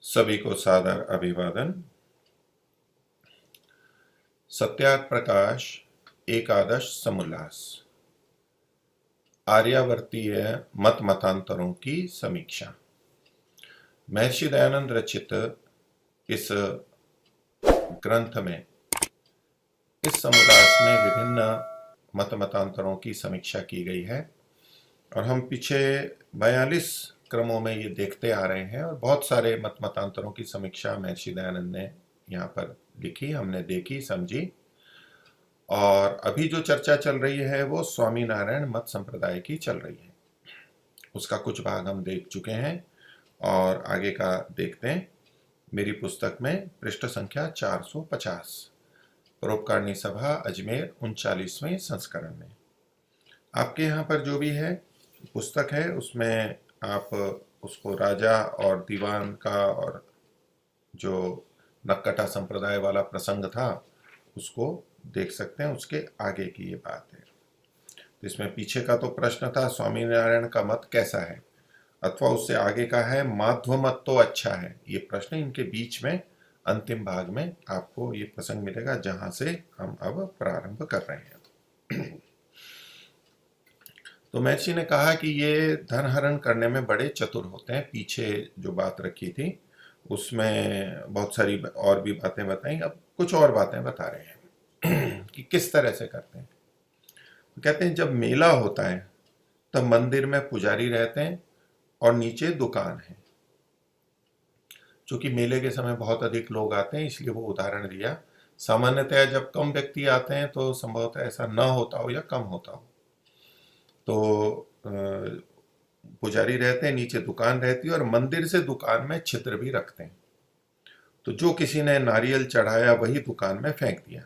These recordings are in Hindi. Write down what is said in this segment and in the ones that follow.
सभी को सादर अभिवादन। सत्याग प्रकाश एकादश समुल्लास आर्यावर्तीय मत मतांतरों की समीक्षा। महर्षि दयानंद रचित इस ग्रंथ में इस समुल्लास में विभिन्न मत मतांतरों की समीक्षा की गई है और हम पीछे 42 क्रमों में ये देखते आ रहे हैं और बहुत सारे मत मतांतरों की समीक्षा महर्षि दयानंद ने यहाँ पर लिखी, हमने देखी, समझी। और अभी जो चर्चा चल रही है वो स्वामी नारायण मत संप्रदाय की चल रही है। उसका कुछ भाग हम देख चुके हैं और आगे का देखते हैं। मेरी पुस्तक में पृष्ठ संख्या 450, परोपकारिणी सभा अजमेर 39वें संस्करण में। आपके यहाँ पर जो भी है पुस्तक है उसमें आप उसको राजा और दीवान का और जो नक्कटा संप्रदाय वाला प्रसंग था उसको देख सकते हैं। उसके आगे की ये बात है। इसमें पीछे का तो प्रश्न था स्वामीनारायण का मत कैसा है, अथवा उससे आगे का है माध्व मत तो अच्छा है। ये प्रश्न इनके बीच में अंतिम भाग में आपको ये प्रसंग मिलेगा जहां से हम अब प्रारंभ कर रहे हैं। तो महर्षि ने कहा कि ये धन हरण करने में बड़े चतुर होते हैं। पीछे जो बात रखी थी उसमें बहुत सारी और भी बातें बताई, अब कुछ और बातें बता रहे हैं कि किस तरह से करते हैं। तो कहते हैं जब मेला होता है तब मंदिर में पुजारी रहते हैं और नीचे दुकान है। चूंकि मेले के समय बहुत अधिक लोग आते हैं इसलिए वो उदाहरण दिया। सामान्यतः जब कम व्यक्ति आते हैं तो संभवतः ऐसा न होता हो या कम होता हो। तो पुजारी रहते हैं, नीचे दुकान रहती है और मंदिर से दुकान में छिद्र भी रखते हैं। तो जो किसी ने नारियल चढ़ाया वही दुकान में फेंक दिया।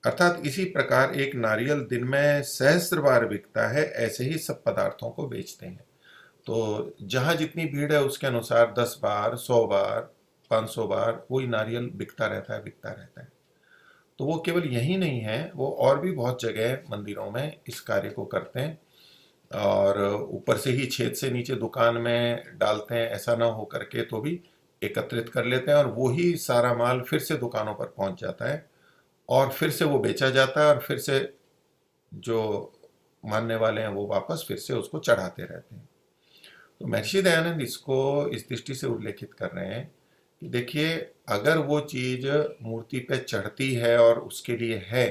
अर्थात इसी प्रकार एक नारियल दिन में सहस्त्र बार बिकता है, ऐसे ही सब पदार्थों को बेचते हैं। तो जहां जितनी भीड़ है उसके अनुसार 10 बार, 100 बार, 500 बार वही नारियल बिकता रहता है, बिकता रहता है। तो वो केवल यही नहीं है, वो और भी बहुत जगह मंदिरों में इस कार्य को करते हैं और ऊपर से ही छेद से नीचे दुकान में डालते हैं, ऐसा ना हो करके तो भी एकत्रित कर लेते हैं और वो ही सारा माल फिर से दुकानों पर पहुंच जाता है और फिर से वो बेचा जाता है और फिर से जो मानने वाले हैं वो वापस फिर से उसको चढ़ाते रहते हैं। तो महर्षि दयानंद इसको इस दृष्टि से उल्लेखित कर रहे हैं कि देखिए, अगर वो चीज मूर्ति पे चढ़ती है और उसके लिए है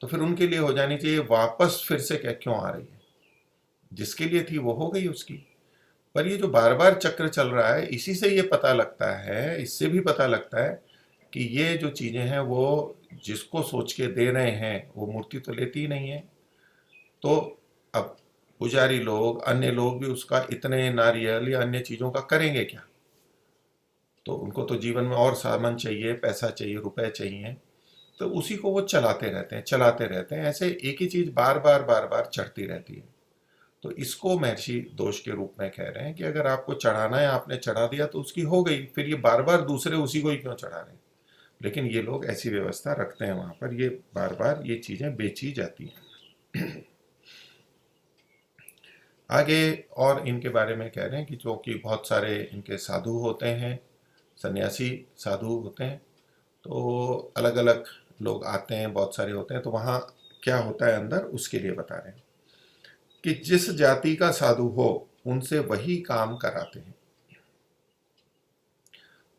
तो फिर उनके लिए हो जानी चाहिए, वापस फिर से क्या क्यों आ रही है। जिसके लिए थी वो हो गई उसकी। पर ये जो बार बार चक्र चल रहा है, इसी से ये पता लगता है, इससे भी पता लगता है कि ये जो चीजें हैं वो जिसको सोच के दे रहे हैं वो मूर्ति तो लेती ही नहीं है। तो अब पुजारी लोग, अन्य लोग भी उसका इतने नारियल या अन्य चीजों का करेंगे क्या। तो उनको तो जीवन में और सामान चाहिए, पैसा चाहिए, रुपए चाहिए, तो उसी को वो चलाते रहते हैं, चलाते रहते हैं। ऐसे एक ही चीज बार बार बार बार चढ़ती रहती है। तो इसको महर्षि दोष के रूप में कह रहे हैं कि अगर आपको चढ़ाना है, आपने चढ़ा दिया तो उसकी हो गई, फिर ये बार बार दूसरे उसी को ही क्यों चढ़ा रहे हैं। लेकिन ये लोग ऐसी व्यवस्था रखते हैं, वहां पर ये बार बार ये चीजें बेची जाती हैं। आगे और इनके बारे में कह रहे हैं कि जो कि बहुत सारे इनके साधु होते हैं, सन्यासी साधु होते हैं, तो अलग अलग लोग आते हैं, बहुत सारे होते हैं। तो वहाँ क्या होता है अंदर, उसके लिए बता रहे हैं कि जिस जाति का साधु हो उनसे वही काम कराते हैं।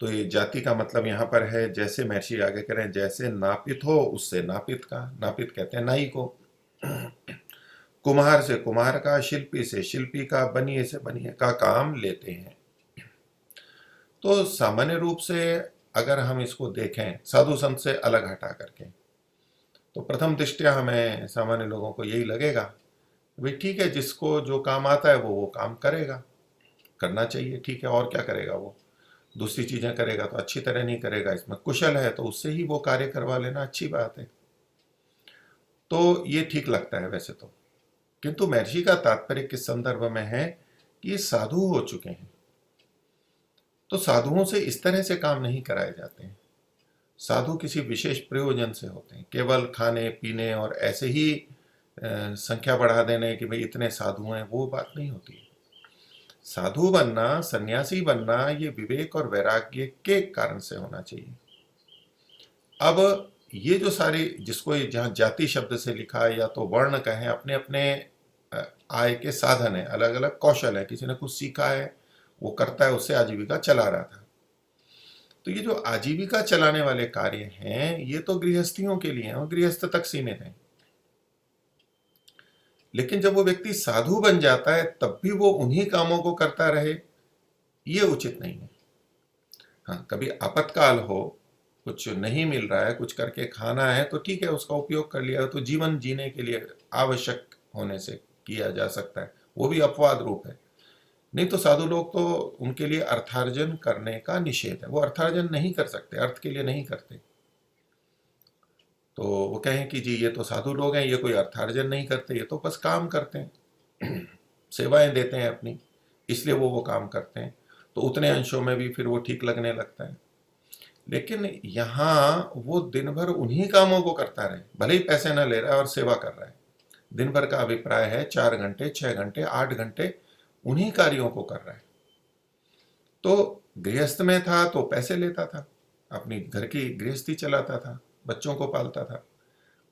तो ये जाति का मतलब यहाँ पर है, जैसे महर्षि आगे कह रहे हैं, जैसे नापित हो उससे नापित का, नापित कहते हैं नाई को, कुम्हार से कुम्हार का, शिल्पी से शिल्पी का, बनिए से बनिए का काम लेते हैं। तो सामान्य रूप से अगर हम इसको देखें साधु संत से अलग हटा करके, तो प्रथम दृष्टया हमें सामान्य लोगों को यही लगेगा भाई ठीक है, जिसको जो काम आता है वो काम करेगा, करना चाहिए, ठीक है। और क्या करेगा वो, दूसरी चीजें करेगा तो अच्छी तरह नहीं करेगा, इसमें कुशल है तो उससे ही वो कार्य करवा लेना अच्छी बात है। तो ये ठीक लगता है वैसे तो। किंतु महर्षि का तात्पर्य किस संदर्भ में है कि ये साधु हो चुके हैं, तो साधुओं से इस तरह से काम नहीं कराए जाते हैं। साधु किसी विशेष प्रयोजन से होते हैं, केवल खाने पीने और ऐसे ही संख्या बढ़ा देने कि भाई इतने साधु हैं, वो बात नहीं होती। साधु बनना, सन्यासी बनना, ये विवेक और वैराग्य के कारण से होना चाहिए। अब ये जो सारे, जिसको जहाँ जाति शब्द से लिखा है या तो वर्ण कहें, अपने अपने आय के साधन है, अलग अलग कौशल है, किसी ने कुछ सीखा है वो करता है, उससे आजीविका चला रहा था। तो ये जो आजीविका चलाने वाले कार्य हैं ये तो गृहस्थियों के लिए हैं और गृहस्थ तक सीमित हैं। लेकिन जब वो व्यक्ति साधु बन जाता है तब भी वो उन्हीं कामों को करता रहे, ये उचित नहीं है। हाँ, कभी आपातकाल हो, कुछ नहीं मिल रहा है, कुछ करके खाना है तो ठीक है, उसका उपयोग कर लिया, तो जीवन जीने के लिए आवश्यक होने से किया जा सकता है, वो भी अपवाद रूप है। नहीं तो साधु लोग तो, उनके लिए अर्थार्जन करने का निषेध है, वो अर्थार्जन नहीं कर सकते, अर्थ के लिए नहीं करते। तो वो कहें कि जी ये तो साधु लोग हैं, ये कोई अर्थार्जन नहीं करते, ये तो बस काम करते हैं, सेवाएं देते हैं अपनी, इसलिए वो काम करते हैं, तो उतने अंशों में भी फिर वो ठीक लगने लगता है। लेकिन यहाँ वो दिन भर उन्हीं कामों को करता रहे, भले ही पैसे ना ले रहा है और सेवा कर रहा है, दिन भर का अभिप्राय है 4 घंटे 6 घंटे 8 घंटे उन्हीं कार्यों को कर रहा है। तो गृहस्थ में था तो पैसे लेता था, अपनी घर की गृहस्थी चलाता था, बच्चों को पालता था।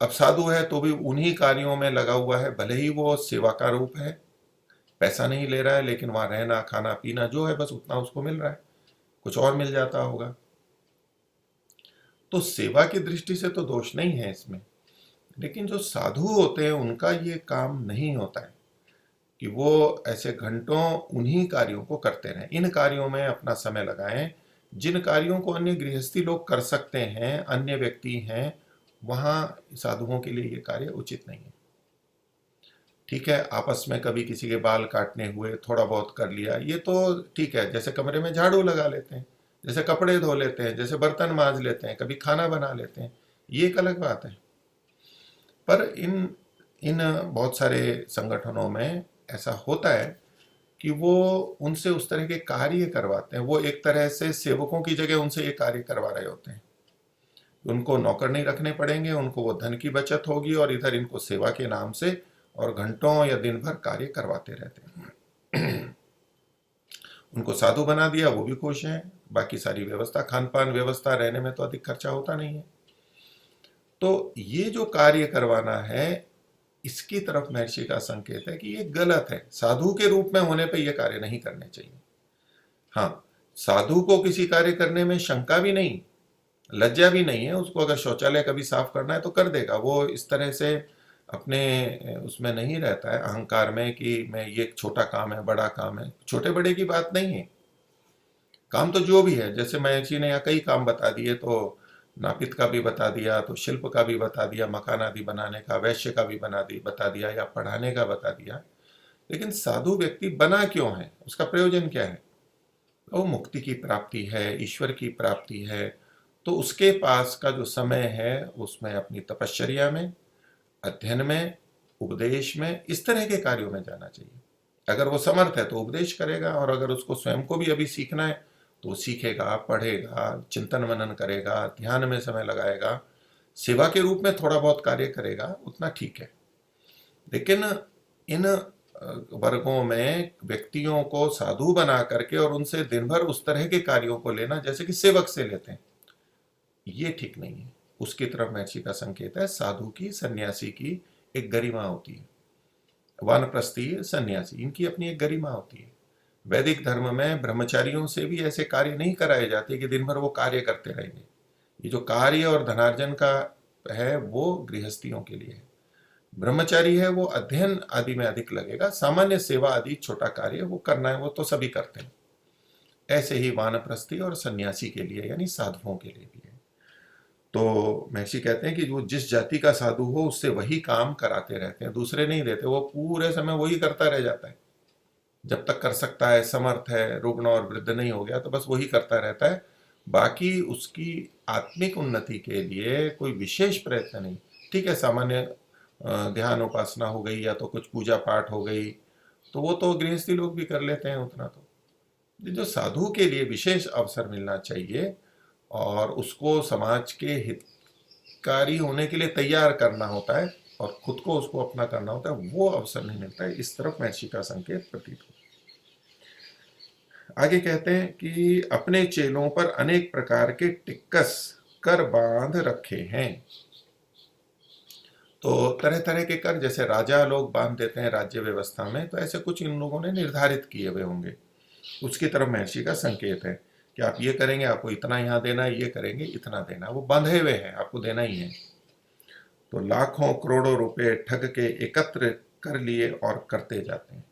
अब साधु है तो भी उन्हीं कार्यों में लगा हुआ है, भले ही वो सेवा का रूप है, पैसा नहीं ले रहा है, लेकिन वहां रहना खाना पीना जो है बस उतना उसको मिल रहा है, कुछ और मिल जाता होगा। तो सेवा की दृष्टि से तो दोष नहीं है इसमें। लेकिन जो साधु होते हैं उनका ये काम नहीं होता है कि वो ऐसे घंटों उन्हीं कार्यों को करते रहें, इन कार्यों में अपना समय लगाएं जिन कार्यों को अन्य गृहस्थी लोग कर सकते हैं, अन्य व्यक्ति हैं, वहां साधुओं के लिए ये कार्य उचित नहीं है। ठीक है, आपस में कभी किसी के बाल काटने हुए, थोड़ा बहुत कर लिया, ये तो ठीक है, जैसे कमरे में झाड़ू लगा लेते हैं, जैसे कपड़े धो लेते हैं, जैसे बर्तन मांज लेते हैं, कभी खाना बना लेते हैं, ये एक अलग बात है। पर इन इन बहुत सारे संगठनों में ऐसा होता है कि वो उनसे उस तरह के कार्य करवाते हैं, वो एक तरह से सेवकों की जगह उनसे ये कार्य करवा रहे होते हैं। उनको नौकर नहीं रखने पड़ेंगे, उनको वो धन की बचत होगी, और इधर इनको सेवा के नाम से और घंटों या दिन भर कार्य करवाते रहते हैं। उनको साधु बना दिया, वो भी खुश हैं, बाकी सारी व्यवस्था, खान पान व्यवस्था, रहने में तो अधिक खर्चा होता नहीं है। तो ये जो कार्य करवाना है, इसकी तरफ महर्षि का संकेत है कि ये गलत है, साधु के रूप में होने पे ये कार्य नहीं करने चाहिए। हाँ, साधु को किसी कार्य करने में शंका भी नहीं, लज्जा भी नहीं है, उसको अगर शौचालय कभी साफ करना है तो कर देगा, वो इस तरह से अपने उसमें नहीं रहता है अहंकार में कि मैं, ये छोटा काम है बड़ा काम है, छोटे बड़े की बात नहीं है, काम तो जो भी है, जैसे महर्षि ने यहाँ कई काम बता दिए, तो नापित का भी बता दिया, तो शिल्प का भी बता दिया, मकान आदि बनाने का, वैश्य का भी बता दिया, या पढ़ाने का बता दिया। लेकिन साधु व्यक्ति बना क्यों है, उसका प्रयोजन क्या है? वो मुक्ति की प्राप्ति है, ईश्वर की प्राप्ति है, तो उसके पास का जो समय है उसमें अपनी तपश्चर्या में, अध्ययन में, उपदेश में, इस तरह के कार्यों में जाना चाहिए। अगर वो समर्थ है तो उपदेश करेगा, और अगर उसको स्वयं को भी अभी सीखना है तो सीखेगा, पढ़ेगा, चिंतन मनन करेगा, ध्यान में समय लगाएगा, सेवा के रूप में थोड़ा बहुत कार्य करेगा, उतना ठीक है। लेकिन इन वर्गों में व्यक्तियों को साधु बना करके और उनसे दिन भर उस तरह के कार्यों को लेना जैसे कि सेवक से लेते हैं, ये ठीक नहीं है। उसकी तरफ महर्षि का संकेत है, साधु की, सन्यासी की एक गरिमा होती है, वानप्रस्थी, सन्यासी, इनकी अपनी एक गरिमा होती है। वैदिक धर्म में ब्रह्मचारियों से भी ऐसे कार्य नहीं कराए जाते कि दिन भर वो कार्य करते रहेंगे। ये जो कार्य और धनार्जन का है वो गृहस्थियों के लिए है। ब्रह्मचारी है वो अध्ययन आदि में अधिक लगेगा, सामान्य सेवा आदि छोटा कार्य वो करना है, वो तो सभी करते हैं। ऐसे ही वानप्रस्थी और सन्यासी के लिए, यानी साधुओं के लिए भी है। तो महर्षि कहते हैं कि जो जिस जाति का साधु हो उससे वही काम कराते रहते हैं, दूसरे नहीं देते, वो पूरे समय वही करता रह जाता है, जब तक कर सकता है, समर्थ है, रुग्ण और वृद्ध नहीं हो गया तो बस वही करता रहता है, बाकी उसकी आत्मिक उन्नति के लिए कोई विशेष प्रयत्न नहीं। ठीक है, सामान्य ध्यान उपासना हो गई या तो कुछ पूजा पाठ हो गई, तो वो तो गृहस्थी लोग भी कर लेते हैं उतना। तो जो साधु के लिए विशेष अवसर मिलना चाहिए और उसको समाज के हितकारी होने के लिए तैयार करना होता है और खुद को उसको अपना करना होता है, वो अवसर नहीं मिलता है। इस तरफ महर्षि का संकेत प्रतीत होता है। आगे कहते हैं कि अपने चेलों पर अनेक प्रकार के टिक्कस कर बांध रखे हैं। तो तरह तरह के कर जैसे राजा लोग बांध देते हैं राज्य व्यवस्था में, तो ऐसे कुछ इन लोगों ने निर्धारित किए हुए होंगे। उसकी तरफ महर्षि का संकेत है कि आप ये करेंगे आपको इतना यहाँ देना है, ये करेंगे इतना देना, वो बंधे हुए हैं, आपको देना ही है। तो लाखों करोड़ों रुपए ठग के एकत्र कर लिए और करते जाते हैं।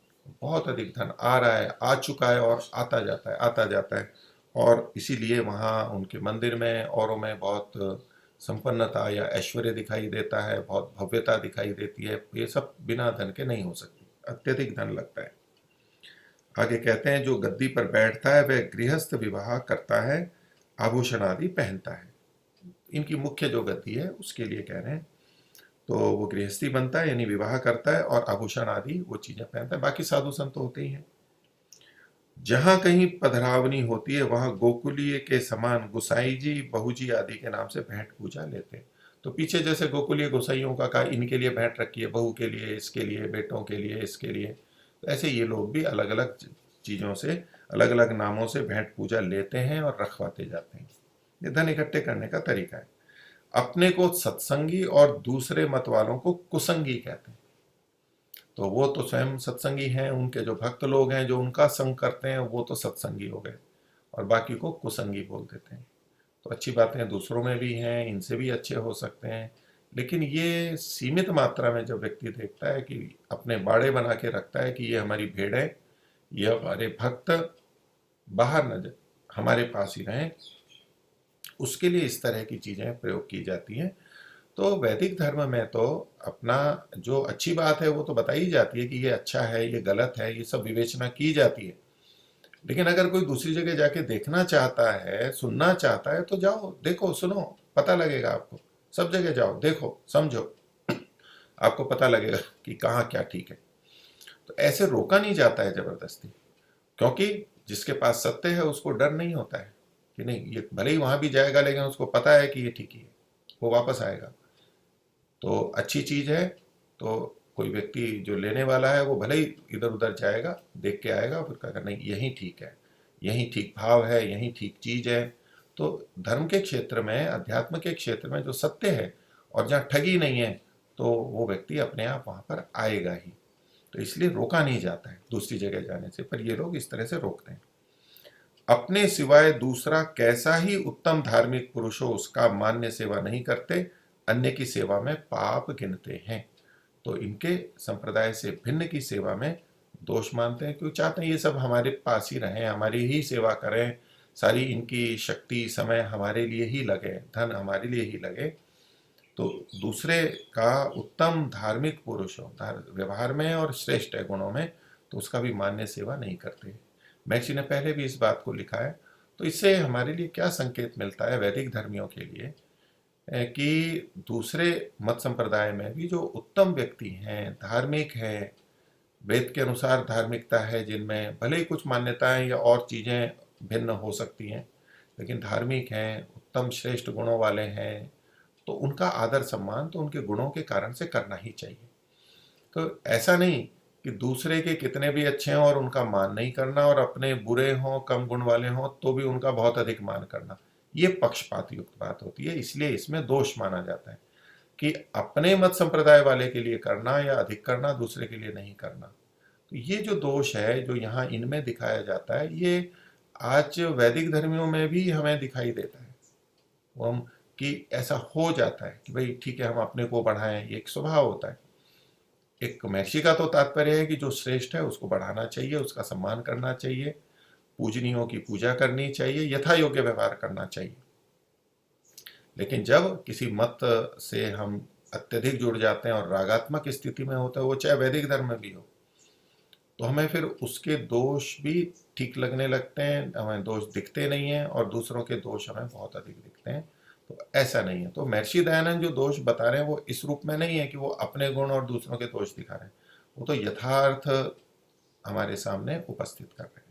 बहुत अधिक धन आ रहा है, आ चुका है और आता जाता है, आता जाता है। और इसीलिए वहाँ उनके मंदिर में औरों में बहुत संपन्नता या ऐश्वर्य दिखाई देता है, बहुत भव्यता दिखाई देती है। ये सब बिना धन के नहीं हो सकती, अत्यधिक धन लगता है। आगे कहते हैं जो गद्दी पर बैठता है वह गृहस्थ विवाह करता है, आभूषण आदि पहनता है। इनकी मुख्य जो गद्दी है उसके लिए कह रहे हैं। तो वो गृहस्थी बनता है यानी विवाह करता है और आभूषण आदि वो चीजें पहनता है, बाकी साधु संत तो होते ही हैं। जहां कहीं पधरावनी होती है वहां गोकुलीय के समान गुसाई जी बहुजी आदि के नाम से भेंट पूजा लेते हैं। तो पीछे जैसे गोकुलीय गोसाइयों का कहा इनके लिए भेंट रखी है, बहू के लिए, इसके लिए, बेटों के लिए, इसके लिए, तो ऐसे ये लोग भी अलग अलग चीजों से, अलग अलग नामों से भेंट पूजा लेते हैं और रखवाते जाते हैं। ये धन इकट्ठे करने का तरीका है। अपने को सत्संगी और दूसरे मत वालों को कुसंगी कहते हैं। तो वो तो स्वयं सत्संगी हैं, उनके जो भक्त लोग हैं जो उनका संग करते हैं वो तो सत्संगी हो गए, और बाकी को कुसंगी बोल देते हैं। तो अच्छी बातें दूसरों में भी हैं, इनसे भी अच्छे हो सकते हैं, लेकिन ये सीमित मात्रा में जब व्यक्ति देखता है कि अपने बाड़े बना के रखता है कि ये हमारी भेड़ है, ये हमारे भक्त बाहर न जाए, हमारे पास ही रहें, उसके लिए इस तरह की चीजें प्रयोग की जाती हैं। तो वैदिक धर्म में तो अपना जो अच्छी बात है वो तो बताई जाती है कि ये अच्छा है, ये गलत है, ये सब विवेचना की जाती है। लेकिन अगर कोई दूसरी जगह जाके देखना चाहता है, सुनना चाहता है, तो जाओ, देखो, सुनो, पता लगेगा आपको। सब जगह जाओ, देखो, समझो, आपको पता लगेगा कि कहाँ क्या ठीक है। तो ऐसे रोका नहीं जाता है जबरदस्ती, क्योंकि जिसके पास सत्य है उसको डर नहीं होता है कि नहीं ये भले ही वहां भी जाएगा लेकिन उसको पता है कि ये ठीक ही है, वो वापस आएगा। तो अच्छी चीज है, तो कोई व्यक्ति जो लेने वाला है वो भले ही इधर उधर जाएगा, देख के आएगा, फिर कहेगा नहीं यही ठीक है, यही ठीक भाव है, यही ठीक चीज है। तो धर्म के क्षेत्र में, अध्यात्म के क्षेत्र में जो सत्य है और जहाँ ठगी नहीं है, तो वो व्यक्ति अपने आप वहां पर आएगा ही। तो इसलिए रोका नहीं जाता है दूसरी जगह जाने से, पर ये लोग इस तरह से रोकते हैं। अपने सिवाय दूसरा कैसा ही उत्तम धार्मिक पुरुष हो उसका मान्य सेवा नहीं करते, अन्य की सेवा में पाप गिनते हैं। तो इनके संप्रदाय से भिन्न की सेवा में दोष मानते हैं, क्योंकि चाहते हैं ये सब हमारे पास ही रहें, हमारी ही सेवा करें, सारी इनकी शक्ति समय हमारे लिए ही लगे, धन हमारे लिए ही लगे। तो दूसरे का उत्तम धार्मिक पुरुष हो, व्यवहार में और श्रेष्ठ है गुणों में, तो उसका भी मान्य सेवा नहीं करते। महर्षि ने पहले भी इस बात को लिखा है। तो इससे हमारे लिए क्या संकेत मिलता है वैदिक धर्मियों के लिए, कि दूसरे मत संप्रदाय में भी जो उत्तम व्यक्ति हैं, धार्मिक हैं, वेद के अनुसार धार्मिकता है जिनमें, भले ही कुछ मान्यताएं या और चीज़ें भिन्न हो सकती हैं, लेकिन धार्मिक हैं, उत्तम श्रेष्ठ गुणों वाले हैं, तो उनका आदर सम्मान तो उनके गुणों के कारण से करना ही चाहिए। तो ऐसा नहीं कि दूसरे के कितने भी अच्छे हों और उनका मान नहीं करना, और अपने बुरे हों, कम गुण वाले हों, तो भी उनका बहुत अधिक मान करना, ये पक्षपात युक्त बात होती है। इसलिए इसमें दोष माना जाता है कि अपने मत संप्रदाय वाले के लिए करना या अधिक करना, दूसरे के लिए नहीं करना। तो ये जो दोष है जो यहाँ इनमें दिखाया जाता है, ये आज वैदिक धर्मियों में भी हमें दिखाई देता है। वो हम कि ऐसा हो जाता है कि भाई ठीक है हम अपने को बढ़ाएं, ये एक स्वभाव होता है। एक महर्षि का तो तात्पर्य है कि जो श्रेष्ठ है उसको बढ़ाना चाहिए, उसका सम्मान करना चाहिए, पूजनीयों की पूजा करनी चाहिए, यथा योग्य व्यवहार करना चाहिए। लेकिन जब किसी मत से हम अत्यधिक जुड़ जाते हैं और रागात्मक स्थिति में होता है, वो चाहे वैदिक धर्म में भी हो, तो हमें फिर उसके दोष भी ठीक लगने लगते हैं, हमें दोष दिखते नहीं हैं, और दूसरों के दोष हमें बहुत अधिक दिखते हैं। तो ऐसा नहीं है। तो महर्षि दयानंद जो दोष बता रहे हैं वो इस रूप में नहीं है कि वो अपने गुण और दूसरों के दोष दिखा रहे हैं, वो तो यथार्थ हमारे सामने उपस्थित कर रहे हैं।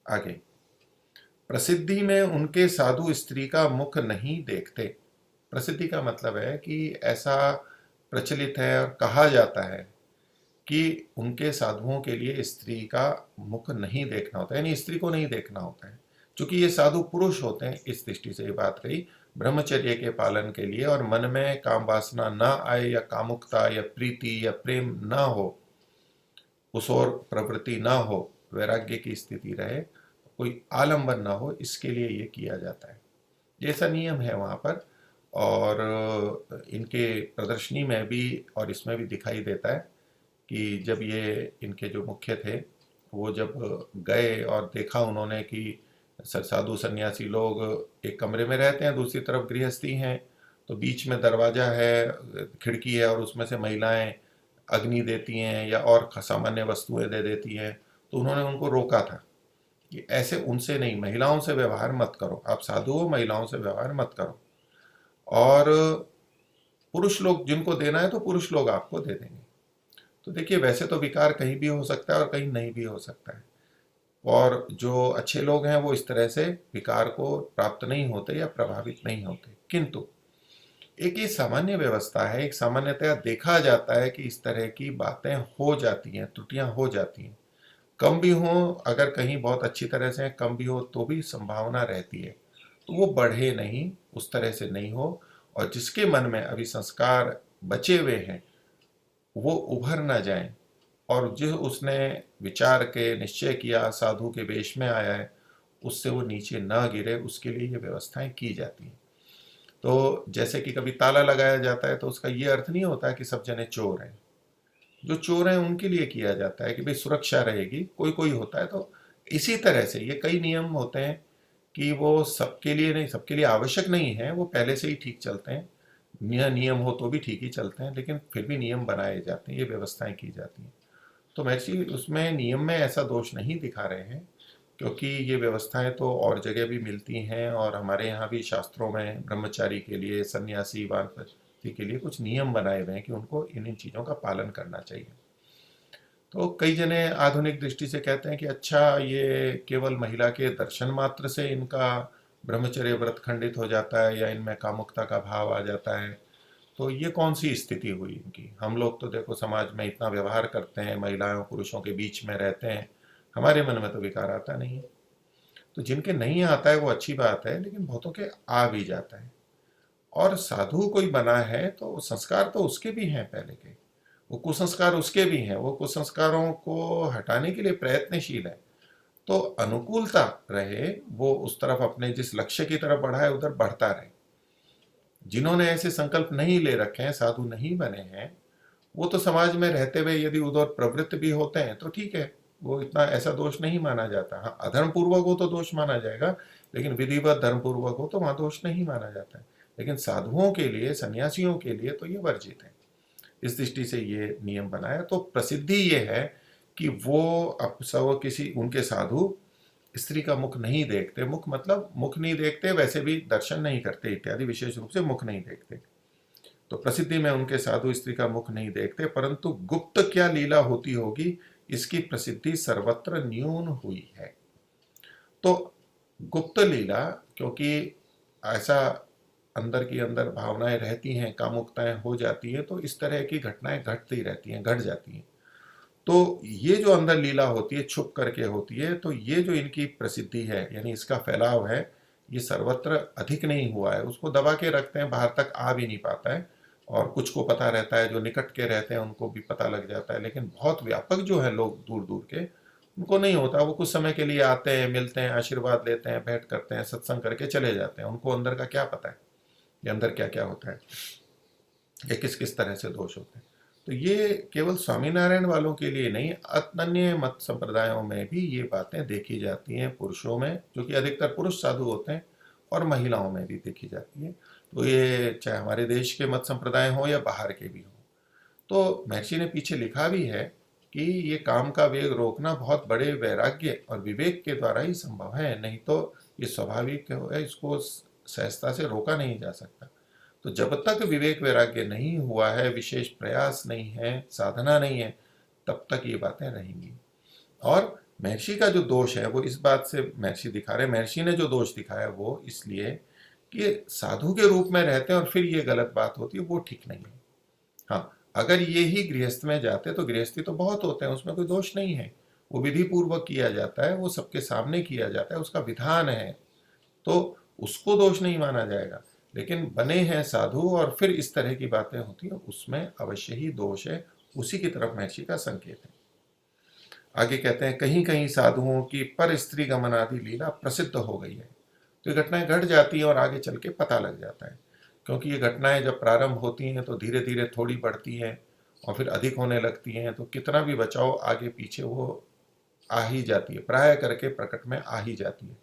आगे, प्रसिद्धि में उनके साधु स्त्री का मुख नहीं देखते। प्रसिद्धि का मतलब है कि ऐसा प्रचलित है और कहा जाता है कि उनके साधुओं के लिए स्त्री का मुख नहीं देखना होता है, यानी स्त्री को नहीं देखना होता है। क्योंकि ये साधु पुरुष होते हैं, इस दृष्टि से ये बात कही ब्रह्मचर्य के पालन के लिए, और मन में काम वासना ना आए या कामुकता या प्रीति या प्रेम ना हो, उस ओर प्रवृत्ति ना हो, वैराग्य की स्थिति रहे, कोई आलंबन ना हो, इसके लिए ये किया जाता है। जैसा नियम है वहाँ पर। और इनके प्रदर्शनी में भी और इसमें भी दिखाई देता है कि जब ये इनके जो मुख्य थे वो जब गए और देखा उन्होंने कि साधु सन्यासी लोग एक कमरे में रहते हैं, दूसरी तरफ गृहस्थी हैं, तो बीच में दरवाजा है, खिड़की है, और उसमें से महिलाएं अग्नि देती हैं या और सामान्य वस्तुएं दे देती हैं। तो उन्होंने उनको रोका था कि ऐसे उनसे नहीं, महिलाओं से व्यवहार मत करो, आप साधु हो, महिलाओं से व्यवहार मत करो। और पुरुष लोग जिनको देना है तो पुरुष लोग आपको दे देंगे। तो देखिए, वैसे तो विकार कहीं भी हो सकता है और कहीं नहीं भी हो सकता है, और जो अच्छे लोग हैं वो इस तरह से विकार को प्राप्त नहीं होते या प्रभावित नहीं होते। किंतु एक ये सामान्य व्यवस्था है, एक सामान्यतया देखा जाता है कि इस तरह की बातें हो जाती हैं, त्रुटियां हो जाती हैं। कम भी हो, अगर कहीं बहुत अच्छी तरह से कम भी हो तो भी संभावना रहती है, तो वो बढ़े नहीं, उस तरह से नहीं हो। और जिसके मन में अभी संस्कार बचे हुए हैं वो उभर ना जाएं, और जो उसने विचार के निश्चय किया, साधु के वेश में आया है, उससे वो नीचे ना गिरे, उसके लिए ये व्यवस्थाएं की जाती हैं। तो जैसे कि कभी ताला लगाया जाता है तो उसका ये अर्थ नहीं होता है कि सब जने चोर हैं। जो चोर हैं उनके लिए किया जाता है कि भाई सुरक्षा रहेगी, कोई कोई होता है। तो इसी तरह से ये कई नियम होते हैं कि वो सबके लिए नहीं, सबके लिए आवश्यक नहीं है, वो पहले से ही ठीक चलते हैं। नियम हो तो भी ठीक ही चलते हैं, लेकिन फिर भी नियम बनाए जाते हैं, ये व्यवस्थाएं की जाती हैं। तो मैक्सी उसमें नियम में ऐसा दोष नहीं दिखा रहे हैं, क्योंकि ये व्यवस्थाएं तो और जगह भी मिलती हैं, और हमारे यहाँ भी शास्त्रों में ब्रह्मचारी के लिए, सन्यासी वानप्रस्थी के लिए कुछ नियम बनाए हुए हैं कि उनको इन इन चीज़ों का पालन करना चाहिए। तो कई जने आधुनिक दृष्टि से कहते हैं कि अच्छा, ये केवल महिला के दर्शन मात्र से इनका ब्रह्मचर्य व्रत खंडित हो जाता है या इनमें कामुकता का भाव आ जाता है। तो ये कौन सी स्थिति हुई इनकी? हम लोग तो देखो समाज में इतना व्यवहार करते हैं, महिलाओं पुरुषों के बीच में रहते हैं, हमारे मन में तो विकार आता नहीं है। तो जिनके नहीं आता है वो अच्छी बात है, लेकिन बहुतों के आ भी जाता है। और साधु कोई बना है तो संस्कार तो उसके भी हैं पहले के, वो कुसंस्कार उसके भी हैं, वो कुसंस्कारों को हटाने के लिए प्रयत्नशील है। तो अनुकूलता रहे, वो उस तरफ अपने जिस लक्ष्य की तरफ बढ़ा है उधर बढ़ता रहे। जिन्होंने ऐसे संकल्प नहीं ले रखे हैं, साधु नहीं बने हैं, वो तो समाज में रहते हुए यदि उधर प्रवृत्त भी होते हैं तो ठीक है, वो इतना ऐसा दोष नहीं माना जाता। हाँ, अधर्म पूर्वक हो तो दोष माना जाएगा, लेकिन विधिवत धर्म पूर्वक हो तो वहां दोष नहीं माना जाता है। लेकिन साधुओं के लिए, सन्यासियों के लिए तो ये वर्जित है। इस दृष्टि से ये नियम बनाया। तो प्रसिद्धि ये है कि वो अब सब किसी उनके साधु स्त्री का मुख नहीं देखते। मुख मतलब मुख नहीं देखते, वैसे भी दर्शन नहीं करते इत्यादि, विशेष रूप से मुख नहीं देखते। तो प्रसिद्धि में उनके साधु स्त्री का मुख नहीं देखते, परंतु गुप्त क्या लीला होती होगी, इसकी प्रसिद्धि सर्वत्र न्यून हुई है। तो गुप्त लीला, क्योंकि ऐसा अंदर की अंदर भावनाएं रहती हैं, कामुकताएं हो जाती हैं, तो इस तरह की घटनाएं घटती रहती हैं, घट जाती हैं। तो ये जो अंदर लीला होती है, छुप करके होती है, तो ये जो इनकी प्रसिद्धि है, यानी इसका फैलाव है, ये सर्वत्र अधिक नहीं हुआ है। उसको दबा के रखते हैं, बाहर तक आ भी नहीं पाता है। और कुछ को पता रहता है, जो निकट के रहते हैं उनको भी पता लग जाता है, लेकिन बहुत व्यापक जो है लोग दूर दूर के, उनको नहीं होता। वो कुछ समय के लिए आते हैं, मिलते हैं, आशीर्वाद लेते हैं, भेंट करते हैं, सत्संग करके चले जाते हैं। उनको अंदर का क्या पता है कि अंदर क्या क्या होता है या किस किस तरह से दोष होते हैं। तो ये केवल स्वामीनारायण वालों के लिए नहीं, अन्य मत संप्रदायों में भी ये बातें देखी जाती हैं, पुरुषों में, जो कि अधिकतर पुरुष साधु होते हैं, और महिलाओं में भी देखी जाती है। तो ये चाहे हमारे देश के मत संप्रदाय हो या बाहर के भी हो। तो महर्षि ने पीछे लिखा भी है कि ये काम का वेग रोकना बहुत बड़े वैराग्य और विवेक के द्वारा ही संभव है, नहीं तो ये स्वाभाविक है, इसको सहजता से रोका नहीं जा सकता। तो जब तक विवेक वैराग्य नहीं हुआ है, विशेष प्रयास नहीं है, साधना नहीं है, तब तक ये बातें रहेंगी। और महर्षि का जो दोष है वो इस बात से महर्षि दिखा रहे, महर्षि ने जो दोष दिखाया वो इसलिए कि साधु के रूप में रहते हैं और फिर ये गलत बात होती है, वो ठीक नहीं है। हाँ, अगर ये ही गृहस्थ में जाते तो गृहस्थी तो बहुत होते हैं, उसमें कोई दोष नहीं है, वो विधि पूर्वक किया जाता है, वो सबके सामने किया जाता है, उसका विधान है, तो उसको दोष नहीं माना जाएगा। लेकिन बने हैं साधु और फिर इस तरह की बातें होती हैं, उसमें अवश्य ही दोष है। उसी की तरफ महर्षि का संकेत है। आगे कहते हैं कहीं कहीं साधुओं की पर स्त्री गमन आदि लीला प्रसिद्ध हो गई है। तो ये घटनाएं घट जाती हैं और आगे चल के पता लग जाता है, क्योंकि ये घटनाएं जब प्रारंभ होती हैं तो धीरे धीरे थोड़ी बढ़ती हैं और फिर अधिक होने लगती हैं, तो कितना भी बचाओ आगे पीछे वो आ ही जाती है, प्राय करके प्रकट में आ ही जाती है।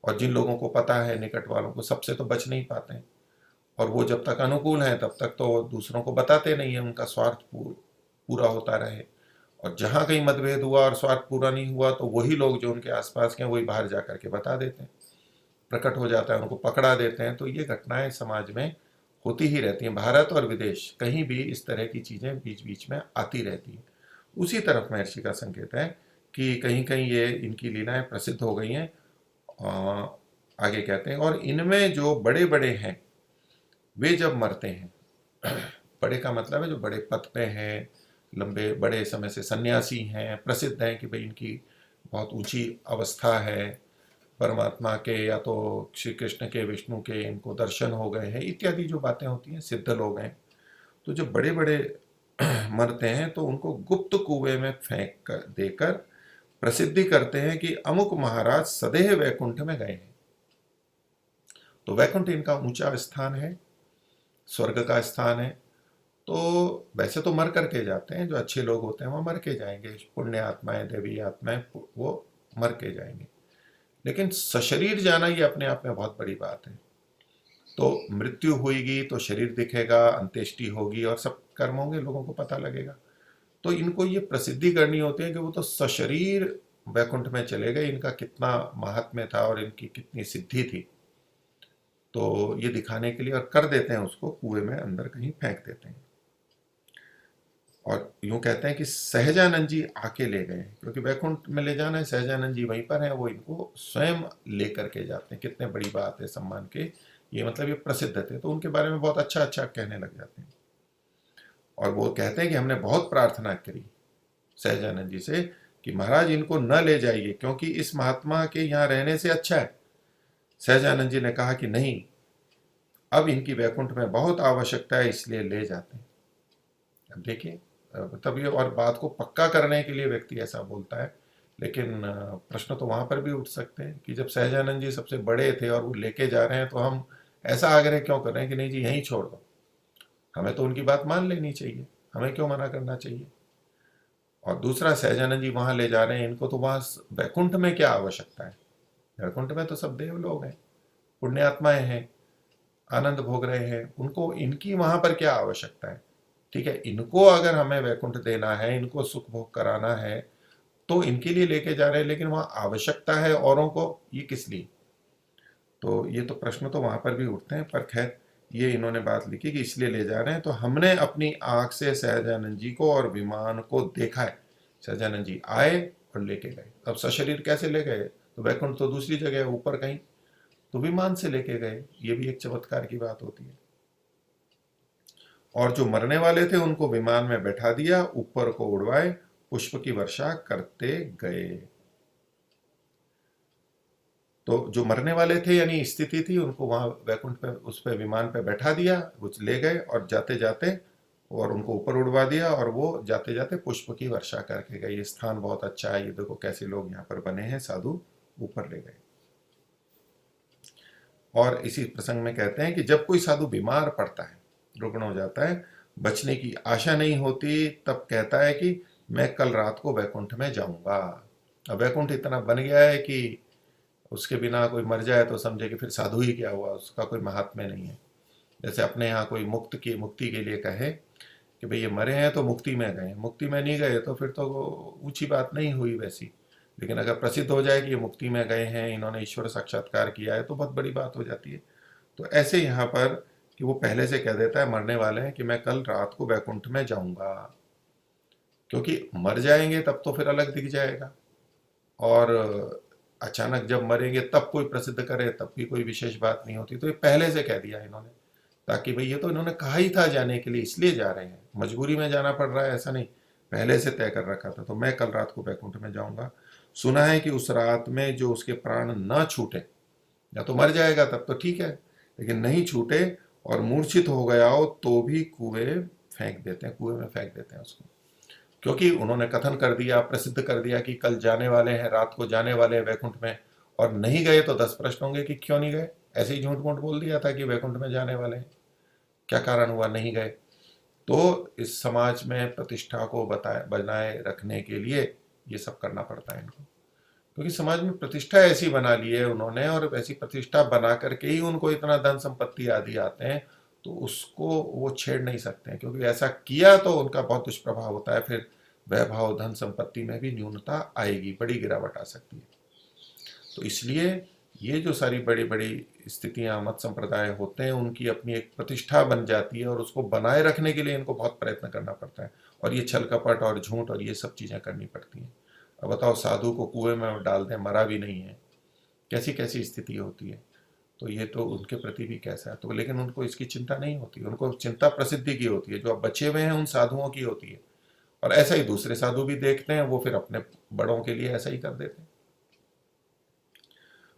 और जिन लोगों को पता है, निकट वालों को, सबसे तो बच नहीं पाते हैं, और वो जब तक अनुकूल हैं तब तक तो दूसरों को बताते नहीं है, उनका स्वार्थ पूरा होता रहे। और जहां कहीं मतभेद हुआ और स्वार्थ पूरा नहीं हुआ तो वही लोग जो उनके आसपास के हैं वही बाहर जाकर के बता देते हैं, प्रकट हो जाता है, उनको पकड़ा देते हैं। तो ये घटनाएं समाज में होती ही रहती हैं, भारत और विदेश कहीं भी इस तरह की चीजें बीच बीच में आती रहती हैं। उसी तरफ महर्षि का संकेत है कि कहीं कहीं ये इनकी लीलाएं प्रसिद्ध हो गई हैं। आगे कहते हैं और इनमें जो बड़े बड़े हैं वे जब मरते हैं, बड़े का मतलब है जो बड़े पद पे हैं, लंबे बड़े समय से सन्यासी हैं, प्रसिद्ध हैं कि भाई इनकी बहुत ऊंची अवस्था है, परमात्मा के या तो श्री कृष्ण के, विष्णु के इनको दर्शन हो गए हैं, इत्यादि जो बातें होती हैं, सिद्ध लोग हैं। तो जो बड़े बड़े मरते हैं तो उनको गुप्त कुएं में फेंक कर देकर प्रसिद्धि करते हैं कि अमुक महाराज सदैव वैकुंठ में गए हैं। तो वैकुंठ इनका ऊंचा स्थान है, स्वर्ग का स्थान है। तो वैसे तो मर करके जाते हैं, जो अच्छे लोग होते हैं वो मर के जाएंगे, पुण्य आत्माएं, देवी आत्माएं, वो मर के जाएंगे। लेकिन सशरीर जाना ये अपने आप में बहुत बड़ी बात है। तो मृत्यु होगी तो शरीर दिखेगा, अंत्येष्टि होगी और सब कर्म होंगे, लोगों को पता लगेगा। तो इनको ये प्रसिद्धि करनी होती है कि वो तो सशरीर वैकुंठ में चले गए, इनका कितना महात्म्य था और इनकी कितनी सिद्धि थी। तो ये दिखाने के लिए और कर देते हैं, उसको कुएं में अंदर कहीं फेंक देते हैं। और यूं कहते हैं कि सहजानंद जी आके ले गए, क्योंकि वैकुंठ में ले जाना है, सहजानंद जी वहीं पर हैं, वो इनको स्वयं लेकर के जाते हैं। कितने बड़ी बात है सम्मान के, ये मतलब ये प्रसिद्ध थे, तो उनके बारे में बहुत अच्छा अच्छा कहने लग जाते हैं। और वो कहते हैं कि हमने बहुत प्रार्थना करी सहजानंद जी से कि महाराज इनको न ले जाइए, क्योंकि इस महात्मा के यहाँ रहने से अच्छा है। सहजानंद जी ने कहा कि नहीं, अब इनकी वैकुंठ में बहुत आवश्यकता है, इसलिए ले जाते हैं। अब देखिए, तब ये और बात को पक्का करने के लिए व्यक्ति ऐसा बोलता है। लेकिन प्रश्न तो वहां पर भी उठ सकते हैं कि जब सहजानंद जी सबसे बड़े थे और वो लेके जा रहे हैं, तो हम ऐसा आग्रह क्यों कर रहे हैं कि नहीं जी यहीं छोड़ दो। हमें तो उनकी बात मान लेनी चाहिए, हमें क्यों मना करना चाहिए। और दूसरा, सहजानंद जी वहां ले जा रहे हैं, इनको तो वहां वैकुंठ में क्या आवश्यकता है। वैकुंठ में तो सब देव लोग हैं, पुण्यात्माएं हैं, आनंद भोग रहे हैं, उनको इनकी वहां पर क्या आवश्यकता है। ठीक है, इनको अगर हमें वैकुंठ देना है, इनको सुख भोग कराना है, तो इनके लिए लेके जा रहे हैं, लेकिन वहां आवश्यकता है औरों को, ये किस लिए। तो ये तो प्रश्न तो वहां पर भी उठते हैं, पर खैर ये इन्होंने बात लिखी कि इसलिए ले जा रहे हैं। तो हमने अपनी आंख से सहजानंद जी को और विमान को देखा है। सहजानंद जी आए और लेके गए। अब सशरीर कैसे ले गए, तो वैकुंठ तो दूसरी जगह है, ऊपर कहीं, तो विमान से लेके गए। ये भी एक चमत्कार की बात होती है। और जो मरने वाले थे उनको विमान में बैठा दिया, ऊपर को उड़वाए, पुष्प की वर्षा करते गए। तो जो मरने वाले थे यानी स्थिति थी, उनको वहां वैकुंठ पे, उस पे विमान पे बैठा दिया, कुछ ले गए और जाते जाते और उनको ऊपर उड़वा दिया, और वो जाते जाते पुष्प की वर्षा करके गए। ये स्थान बहुत अच्छा है, ये देखो कैसे लोग यहाँ पर बने हैं, साधु ऊपर ले गए। और इसी प्रसंग में कहते हैं कि जब कोई साधु बीमार पड़ता है, रुग्ण हो जाता है, बचने की आशा नहीं होती, तब कहता है कि मैं कल रात को वैकुंठ में जाऊंगा। अब वैकुंठ इतना बन गया है कि उसके बिना कोई मर जाए तो समझे कि फिर साधु ही क्या हुआ, उसका कोई महात्म्य नहीं है। जैसे अपने यहाँ कोई मुक्ति के लिए कहे कि भाई ये मरे हैं तो मुक्ति में गए, मुक्ति में नहीं गए तो फिर तो ऊंची बात नहीं हुई वैसी। लेकिन अगर प्रसिद्ध हो जाए कि ये मुक्ति में गए हैं, इन्होंने ईश्वर साक्षात्कार किया है, तो बहुत बड़ी बात हो जाती है। तो ऐसे यहाँ पर कि वो पहले से कह देता है मरने वाले हैं कि मैं कल रात को वैकुंठ में जाऊंगा, क्योंकि मर जाएंगे तब तो फिर अलग दिख जाएगा, और अचानक जब मरेंगे तब कोई प्रसिद्ध करे तब भी कोई विशेष बात नहीं होती। तो ये पहले से कह दिया इन्होंने ताकि भाई ये तो इन्होंने कहा ही था जाने के लिए, इसलिए जा रहे हैं, मजबूरी में जाना पड़ रहा है ऐसा नहीं, पहले से तय कर रखा था। तो मैं कल रात को वैकुंठ में जाऊंगा। सुना है कि उस रात में जो उसके प्राण न छूटे, या तो मर जाएगा तब तो ठीक है, लेकिन नहीं छूटे और मूर्छित हो गया हो तो भी कुएं फेंक देते हैं, कुएं में फेंक देते हैं उसको। क्योंकि उन्होंने कथन कर दिया, प्रसिद्ध कर दिया कि कल जाने वाले हैं, रात को जाने वाले हैं वैकुंठ में, और नहीं गए तो 10 प्रश्न होंगे कि क्यों नहीं गए। ऐसे ही झूठ मूठ बोल दिया था कि वैकुंठ में जाने वाले हैं, क्या कारण हुआ नहीं गए। तो इस समाज में प्रतिष्ठा को बनाए रखने के लिए ये सब करना पड़ता है इनको, क्योंकि समाज में प्रतिष्ठा ऐसी बना ली है उन्होंने, और ऐसी प्रतिष्ठा बना करके ही उनको इतना धन संपत्ति आदि आते हैं, तो उसको वो छेड़ नहीं सकते हैं, क्योंकि ऐसा किया तो उनका बहुत दुष्प्रभाव होता है। फिर वैभव धन संपत्ति में भी न्यूनता आएगी, बड़ी गिरावट आ सकती है। तो इसलिए ये जो सारी बड़ी बड़ी स्थितियां मत संप्रदाय होते हैं, उनकी अपनी एक प्रतिष्ठा बन जाती है, और उसको बनाए रखने के लिए इनको बहुत प्रयत्न करना पड़ता है, और ये छल कपट और झूठ और ये सब चीजें करनी पड़ती हैं। अब बताओ, साधु को कुएं में डाल दें, मरा भी नहीं है, कैसी कैसी स्थिति होती है। तो ये तो उनके प्रति भी कैसा है। तो लेकिन उनको इसकी चिंता नहीं होती, उनको चिंता प्रसिद्धि की होती है, जो अब बचे हुए हैं उन साधुओं की होती है। और ऐसा ही दूसरे साधु भी देखते हैं, वो फिर अपने बड़ों के लिए ऐसा ही कर देते हैं।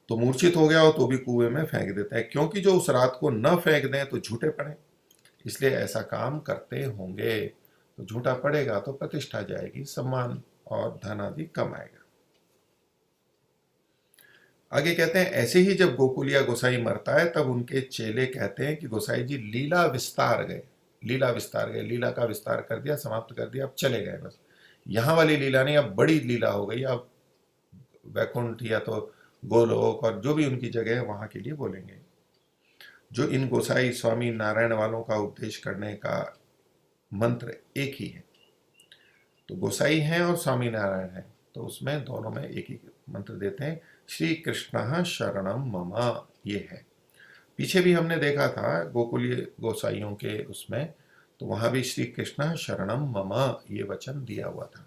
तो मूर्छित हो गया हो तो भी कुएं में फेंक देते हैं, क्योंकि जो उस रात को न फेंक दें तो झूठे पड़े, इसलिए ऐसा काम करते होंगे। तो झूठा पड़ेगा तो प्रतिष्ठा जाएगी, सम्मान और धन आदि कम आएगा। आगे कहते हैं, ऐसे ही जब गोकुलिया गोसाई मरता है तब उनके चेले कहते हैं कि गोसाई जी लीला विस्तार गए, लीला विस्तार गए, लीला का विस्तार कर दिया, समाप्त कर दिया, अब चले गए बस। यहाँ वाली लीला नहीं, अब बड़ी लीला हो गई, अब वैकुंठ या तो गोलोक और जो भी उनकी जगह है वहां के लिए बोलेंगे। जो इन गोसाई स्वामी नारायण वालों का उपदेश करने का मंत्र एक ही है। तो गोसाई हैं और स्वामी नारायण हैं, तो उसमें दोनों में एक ही मंत्र देते हैं, श्री कृष्ण शरणम मम। ये है, पीछे भी हमने देखा था गोकुलीय गोसाइयों के उसमें, तो वहां भी श्री कृष्ण शरणम मम ये वचन दिया हुआ था।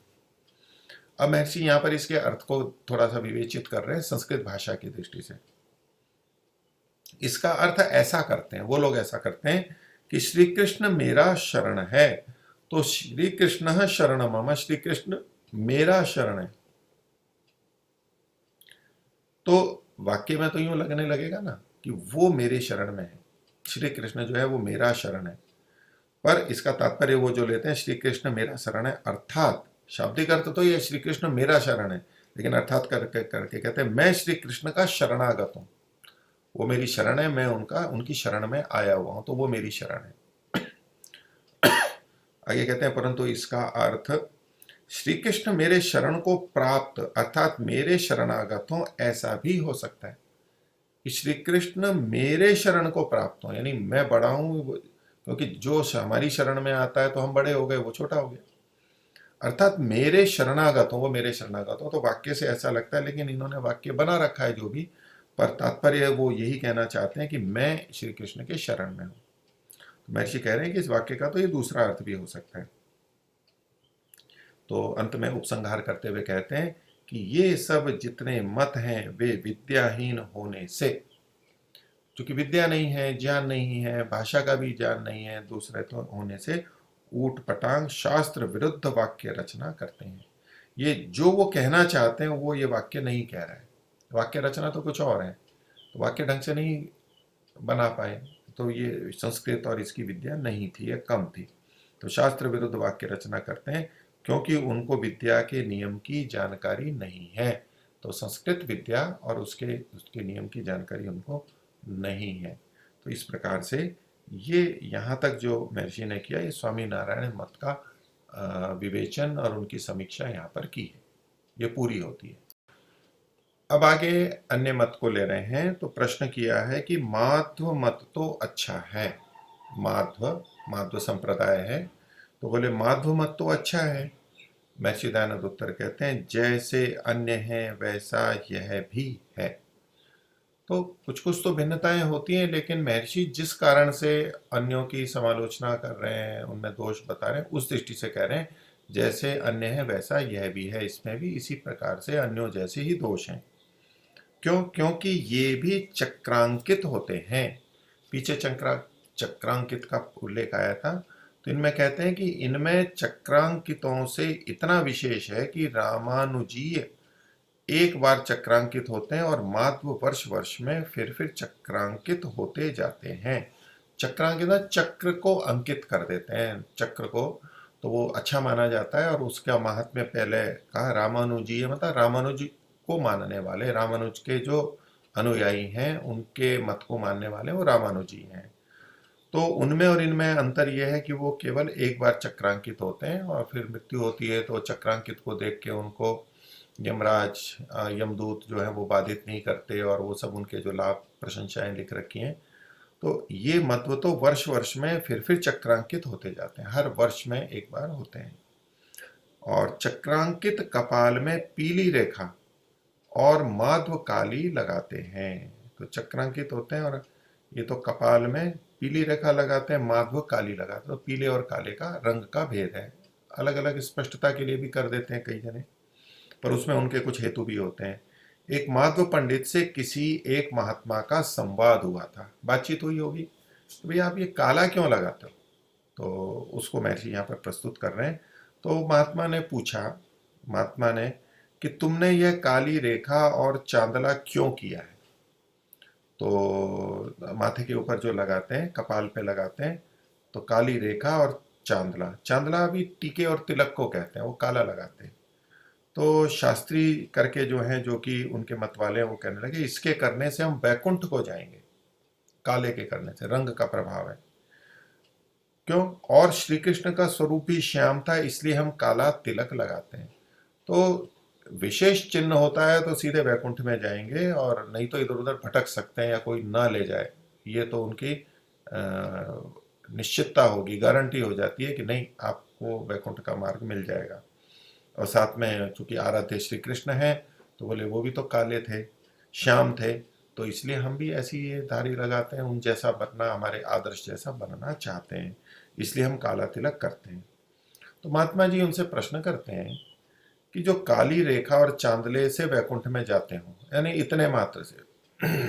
अब महर्षि यहां पर इसके अर्थ को थोड़ा सा विवेचित कर रहे हैं संस्कृत भाषा की दृष्टि से। इसका अर्थ ऐसा करते हैं, वो लोग ऐसा करते हैं कि श्री कृष्ण मेरा शरण है, तो श्री कृष्ण शरण मम, श्री कृष्ण मेरा शरण है। तो वाक्य में तो यूं लगने लगेगा ना कि वो मेरे शरण में है, श्री कृष्ण जो है वो मेरा शरण है। पर इसका तात्पर्य वो जो लेते हैं श्री कृष्ण मेरा शरण है, अर्थात शाब्दिक अर्थ तो ये श्री कृष्ण मेरा शरण है, लेकिन अर्थात करके करके कहते हैं मैं श्री कृष्ण का शरणागत हूं, वो मेरी शरण है, मैं उनका उनकी शरण में आया हुआ हूं, तो वो मेरी शरण है। आगे कहते हैं, परंतु इसका अर्थ श्री कृष्ण मेरे शरण को प्राप्त अर्थात मेरे शरणागत हो, ऐसा भी हो सकता है कि श्री कृष्ण मेरे शरण को प्राप्त हो, यानी मैं बड़ा हूं, क्योंकि जो हमारी शरण में आता है तो हम बड़े हो गए, वो छोटा हो गया, अर्थात मेरे शरणागत हो, वो मेरे शरणागत हो। तो वाक्य से ऐसा लगता है, लेकिन इन्होंने वाक्य बना रखा है जो भी, पर तात्पर्य वो यही कहना चाहते हैं कि मैं श्री कृष्ण के शरण में हूं। तो महर्षि कह रहे हैं कि इस वाक्य का तो ये दूसरा अर्थ भी हो सकता है। तो अंत में उपसंहार करते हुए कहते हैं कि ये सब जितने मत हैं वे विद्याहीन होने से, क्योंकि विद्या नहीं है, ज्ञान नहीं है, भाषा का भी ज्ञान नहीं है, दूसरे तो होने से ऊट पटांग शास्त्र विरुद्ध वाक्य रचना करते हैं। ये जो वो कहना चाहते हैं वो ये वाक्य नहीं कह रहा है, वाक्य रचना तो कुछ और है, तो वाक्य ढंग से नहीं बना पाए, तो ये संस्कृत और इसकी विद्या नहीं थी या कम थी। तो शास्त्र विरुद्ध वाक्य रचना करते हैं क्योंकि उनको विद्या के नियम की जानकारी नहीं है। तो संस्कृत विद्या और उसके उसके नियम की जानकारी उनको नहीं है। तो इस प्रकार से ये यहाँ तक जो महर्षि ने किया, ये स्वामी नारायण मत का विवेचन और उनकी समीक्षा यहाँ पर की है, ये पूरी होती है। अब आगे अन्य मत को ले रहे हैं। तो प्रश्न किया है कि माध्व मत तो अच्छा है, माध्व संप्रदाय है, तो बोले माध्व मत तो अच्छा है। महर्षि दयानंद उत्तर कहते हैं, जैसे अन्य है वैसा यह भी है। तो कुछ कुछ तो भिन्नताएं होती हैं, लेकिन महर्षि जिस कारण से अन्यों की समालोचना कर रहे हैं, उनमें दोष बता रहे हैं, उस दृष्टि से कह रहे हैं जैसे अन्य है वैसा यह भी है, इसमें भी इसी प्रकार से अन्यों जैसे ही दोष हैं। क्यों? क्योंकि ये भी चक्रांकित होते हैं। पीछे चक्रांकित का उल्लेख आया था, तो इनमें कहते हैं कि इनमें चक्रांकितों से इतना विशेष है कि रामानुजीय एक बार चक्रांकित होते हैं और माध्व वर्ष वर्ष में फिर चक्रांकित होते जाते हैं। चक्रांकित चक्र को अंकित कर देते हैं, चक्र को, तो वो अच्छा माना जाता है। और उसका महात्म्य पहले कहा, रामानुजीय मतलब रामानुज को मानने वाले, रामानुज के जो अनुयायी हैं उनके मत को मानने वाले वो रामानुजी हैं। तो उनमें और इनमें अंतर यह है कि वो केवल एक बार चक्रांकित होते हैं और फिर मृत्यु होती है तो चक्रांकित को देख के उनको यमराज, यमदूत जो है वो बाधित नहीं करते, और वो सब उनके जो लाभ प्रशंसाएं लिख रखी हैं। तो ये महत्व तो वर्ष वर्ष में फिर चक्रांकित होते जाते हैं, हर वर्ष में एक बार होते हैं। और चक्रांकित कपाल में पीली रेखा और माध्व काली लगाते हैं। तो चक्रांकित होते हैं और ये तो कपाल में पीली रेखा लगाते हैं, माध्व काली लगाते हैं। तो पीले और काले का रंग का भेद है, अलग अलग स्पष्टता के लिए भी कर देते हैं कई जने, पर उसमें उनके कुछ हेतु भी होते हैं। एक माध्व पंडित से किसी एक महात्मा का संवाद हुआ था, बातचीत हुई होगी, तो भैया आप ये काला क्यों लगाते हो, तो उसको महर्षि यहाँ पर प्रस्तुत कर रहे हैं। तो महात्मा ने पूछा, महात्मा ने, कि तुमने यह काली रेखा और चांदला क्यों किया है। तो माथे के ऊपर जो लगाते हैं, कपाल पे लगाते हैं, तो काली रेखा और चांदला, चांदला भी टीके और तिलक को कहते हैं, वो काला लगाते हैं। तो शास्त्री करके जो हैं, जो कि उनके मत वाले हैं, वो कहने लगे इसके करने से हम वैकुंठ को जाएंगे, काले के करने से, रंग का प्रभाव है। क्यों? और श्री कृष्ण का स्वरूप भी श्याम था, इसलिए हम काला तिलक लगाते हैं। तो विशेष चिन्ह होता है तो सीधे वैकुंठ में जाएंगे, और नहीं तो इधर उधर भटक सकते हैं या कोई ना ले जाए, ये तो उनकी निश्चितता होगी, गारंटी हो जाती है कि नहीं, आपको वैकुंठ का मार्ग मिल जाएगा। और साथ में चूंकि आराध्य श्री कृष्ण हैं, तो बोले वो भी तो काले थे, श्याम थे, तो इसलिए हम भी ऐसी ये धारी लगाते हैं, उन जैसा बनना, हमारे आदर्श जैसा बनना चाहते हैं, इसलिए हम काला तिलक करते हैं। तो महात्मा जी उनसे प्रश्न करते हैं कि जो काली रेखा और चांदले से वैकुंठ में जाते हो, यानी इतने मात्र से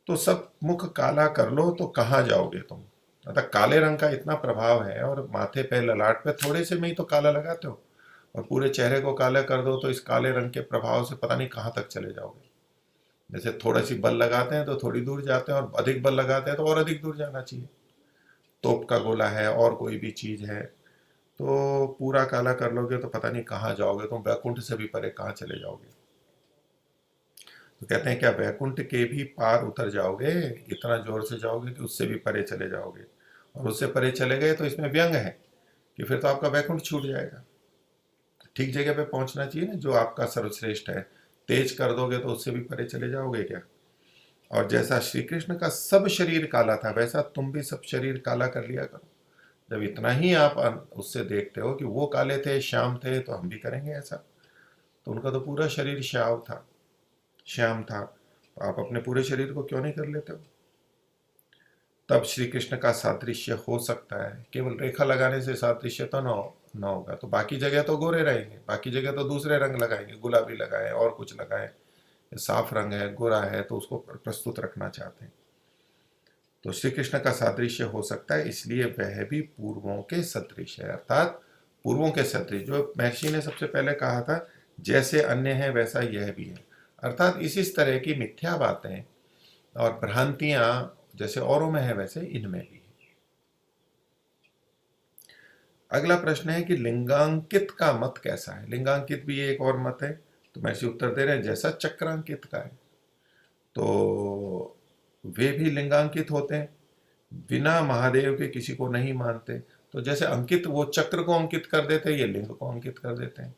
तो सब मुख काला कर लो तो कहाँ जाओगे तुम, मतलब काले रंग का इतना प्रभाव है, और माथे पे ललाट पे थोड़े से में ही तो काला लगाते हो, और पूरे चेहरे को काला कर दो तो इस काले रंग के प्रभाव से पता नहीं कहाँ तक चले जाओगे। जैसे थोड़ा सी बल लगाते हैं तो थोड़ी दूर जाते हैं, और अधिक बल लगाते हैं तो और अधिक दूर जाना चाहिए। तोप का गोला है और कोई भी चीज है, तो पूरा काला कर लोगे तो पता नहीं कहाँ जाओगे, तुम वैकुंठ से भी परे कहाँ चले जाओगे। तो कहते हैं क्या वैकुंठ के भी पार उतर जाओगे, इतना जोर से जाओगे कि उससे भी परे चले जाओगे, और उससे परे चले गए तो इसमें व्यंग है कि फिर तो आपका वैकुंठ छूट जाएगा। ठीक जगह पे पहुंचना चाहिए ना, जो आपका सर्वश्रेष्ठ है, तेज कर दोगे तो उससे भी परे चले जाओगे क्या। और जैसा श्री कृष्ण का सब शरीर काला था, वैसा तुम भी सब शरीर काला कर लिया करो। जब इतना ही आप उससे देखते हो कि वो काले थे, श्याम थे, तो हम भी करेंगे ऐसा। तो उनका तो पूरा शरीर श्याम था, श्याम था, तो आप अपने पूरे शरीर को क्यों नहीं कर लेते हो। तब श्री कृष्ण का सादृश्य हो सकता है, केवल रेखा लगाने से सादृश्य तो ना होगा। तो बाकी जगह तो गोरे रहेंगे, बाकी जगह तो दूसरे रंग लगाएंगे, गुलाबी लगाए और कुछ लगाए, साफ रंग है, गोरा है, तो उसको प्रस्तुत रखना चाहते हैं। तो श्री कृष्ण का सादृश्य हो सकता है, इसलिए वह भी पूर्वों के सदृश है, अर्थात पूर्वों के सदृश, जो महर्षि ने सबसे पहले कहा था, जैसे अन्य है वैसा यह भी है, अर्थात इस तरह की मिथ्या बातें और भ्रांतियां जैसे औरों में है वैसे इनमें भी है। अगला प्रश्न है कि लिंगांकित का मत कैसा है। लिंगांकित भी एक और मत है, तो महर्षि उत्तर दे रहे हैं जैसा चक्रांकित का है। तो वे भी लिंगांकित होते हैं, बिना महादेव के किसी को नहीं मानते। तो जैसे अंकित वो चक्र को अंकित कर देते हैं, ये लिंग को अंकित कर देते हैं।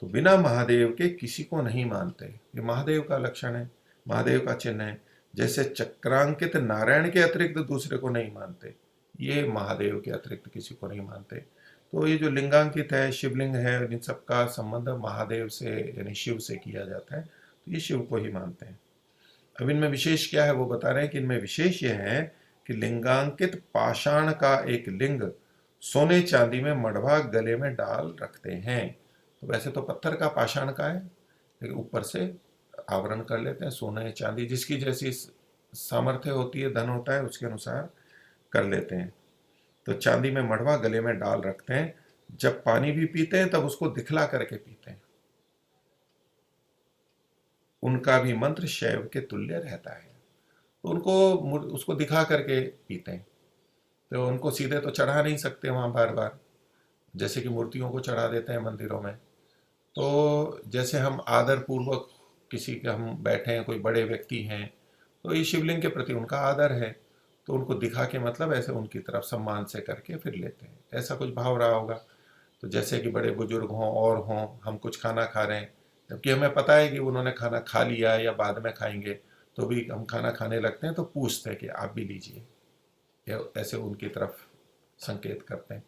तो बिना महादेव के किसी को नहीं मानते, ये महादेव का लक्षण है, महादेव का चिन्ह है। जैसे चक्रांकित नारायण के अतिरिक्त दूसरे को नहीं मानते, ये महादेव के अतिरिक्त किसी को नहीं मानते। तो ये जो लिंगांकित है, शिवलिंग है, इन सबका संबंध महादेव से यानी शिव से किया जाता है, तो ये शिव को ही मानते हैं। अब इनमें विशेष क्या है वो बता रहे हैं कि इनमें विशेष ये है कि लिंगांकित पाषाण का एक लिंग सोने चांदी में मड़वा गले में डाल रखते हैं। तो वैसे तो पत्थर का पाषाण का है, लेकिन ऊपर से आवरण कर लेते हैं सोने चांदी, जिसकी जैसी सामर्थ्य होती है, धन होता है, उसके अनुसार कर लेते हैं। तो चांदी में मड़वा गले में डाल रखते हैं, जब पानी भी पीते हैं तब उसको दिखला करके पीते हैं। उनका भी मंत्र शैव के तुल्य रहता है। तो उनको उसको दिखा करके पीते हैं। तो उनको सीधे तो चढ़ा नहीं सकते वहाँ बार बार, जैसे कि मूर्तियों को चढ़ा देते हैं मंदिरों में। तो जैसे हम आदर पूर्वक किसी के हम बैठे हैं, कोई बड़े व्यक्ति हैं, तो ये शिवलिंग के प्रति उनका आदर है, तो उनको दिखा के मतलब ऐसे उनकी तरफ सम्मान से करके फिर लेते हैं, ऐसा कुछ भाव रहा होगा। तो जैसे कि बड़े बुजुर्ग हों और हों, हम कुछ खाना खा रहे हैं, जबकि हमें पता है कि उन्होंने खाना खा लिया है या बाद में खाएंगे, तो भी हम खाना खाने लगते हैं तो पूछते हैं कि आप भी लीजिए, या ऐसे उनकी तरफ संकेत करते हैं।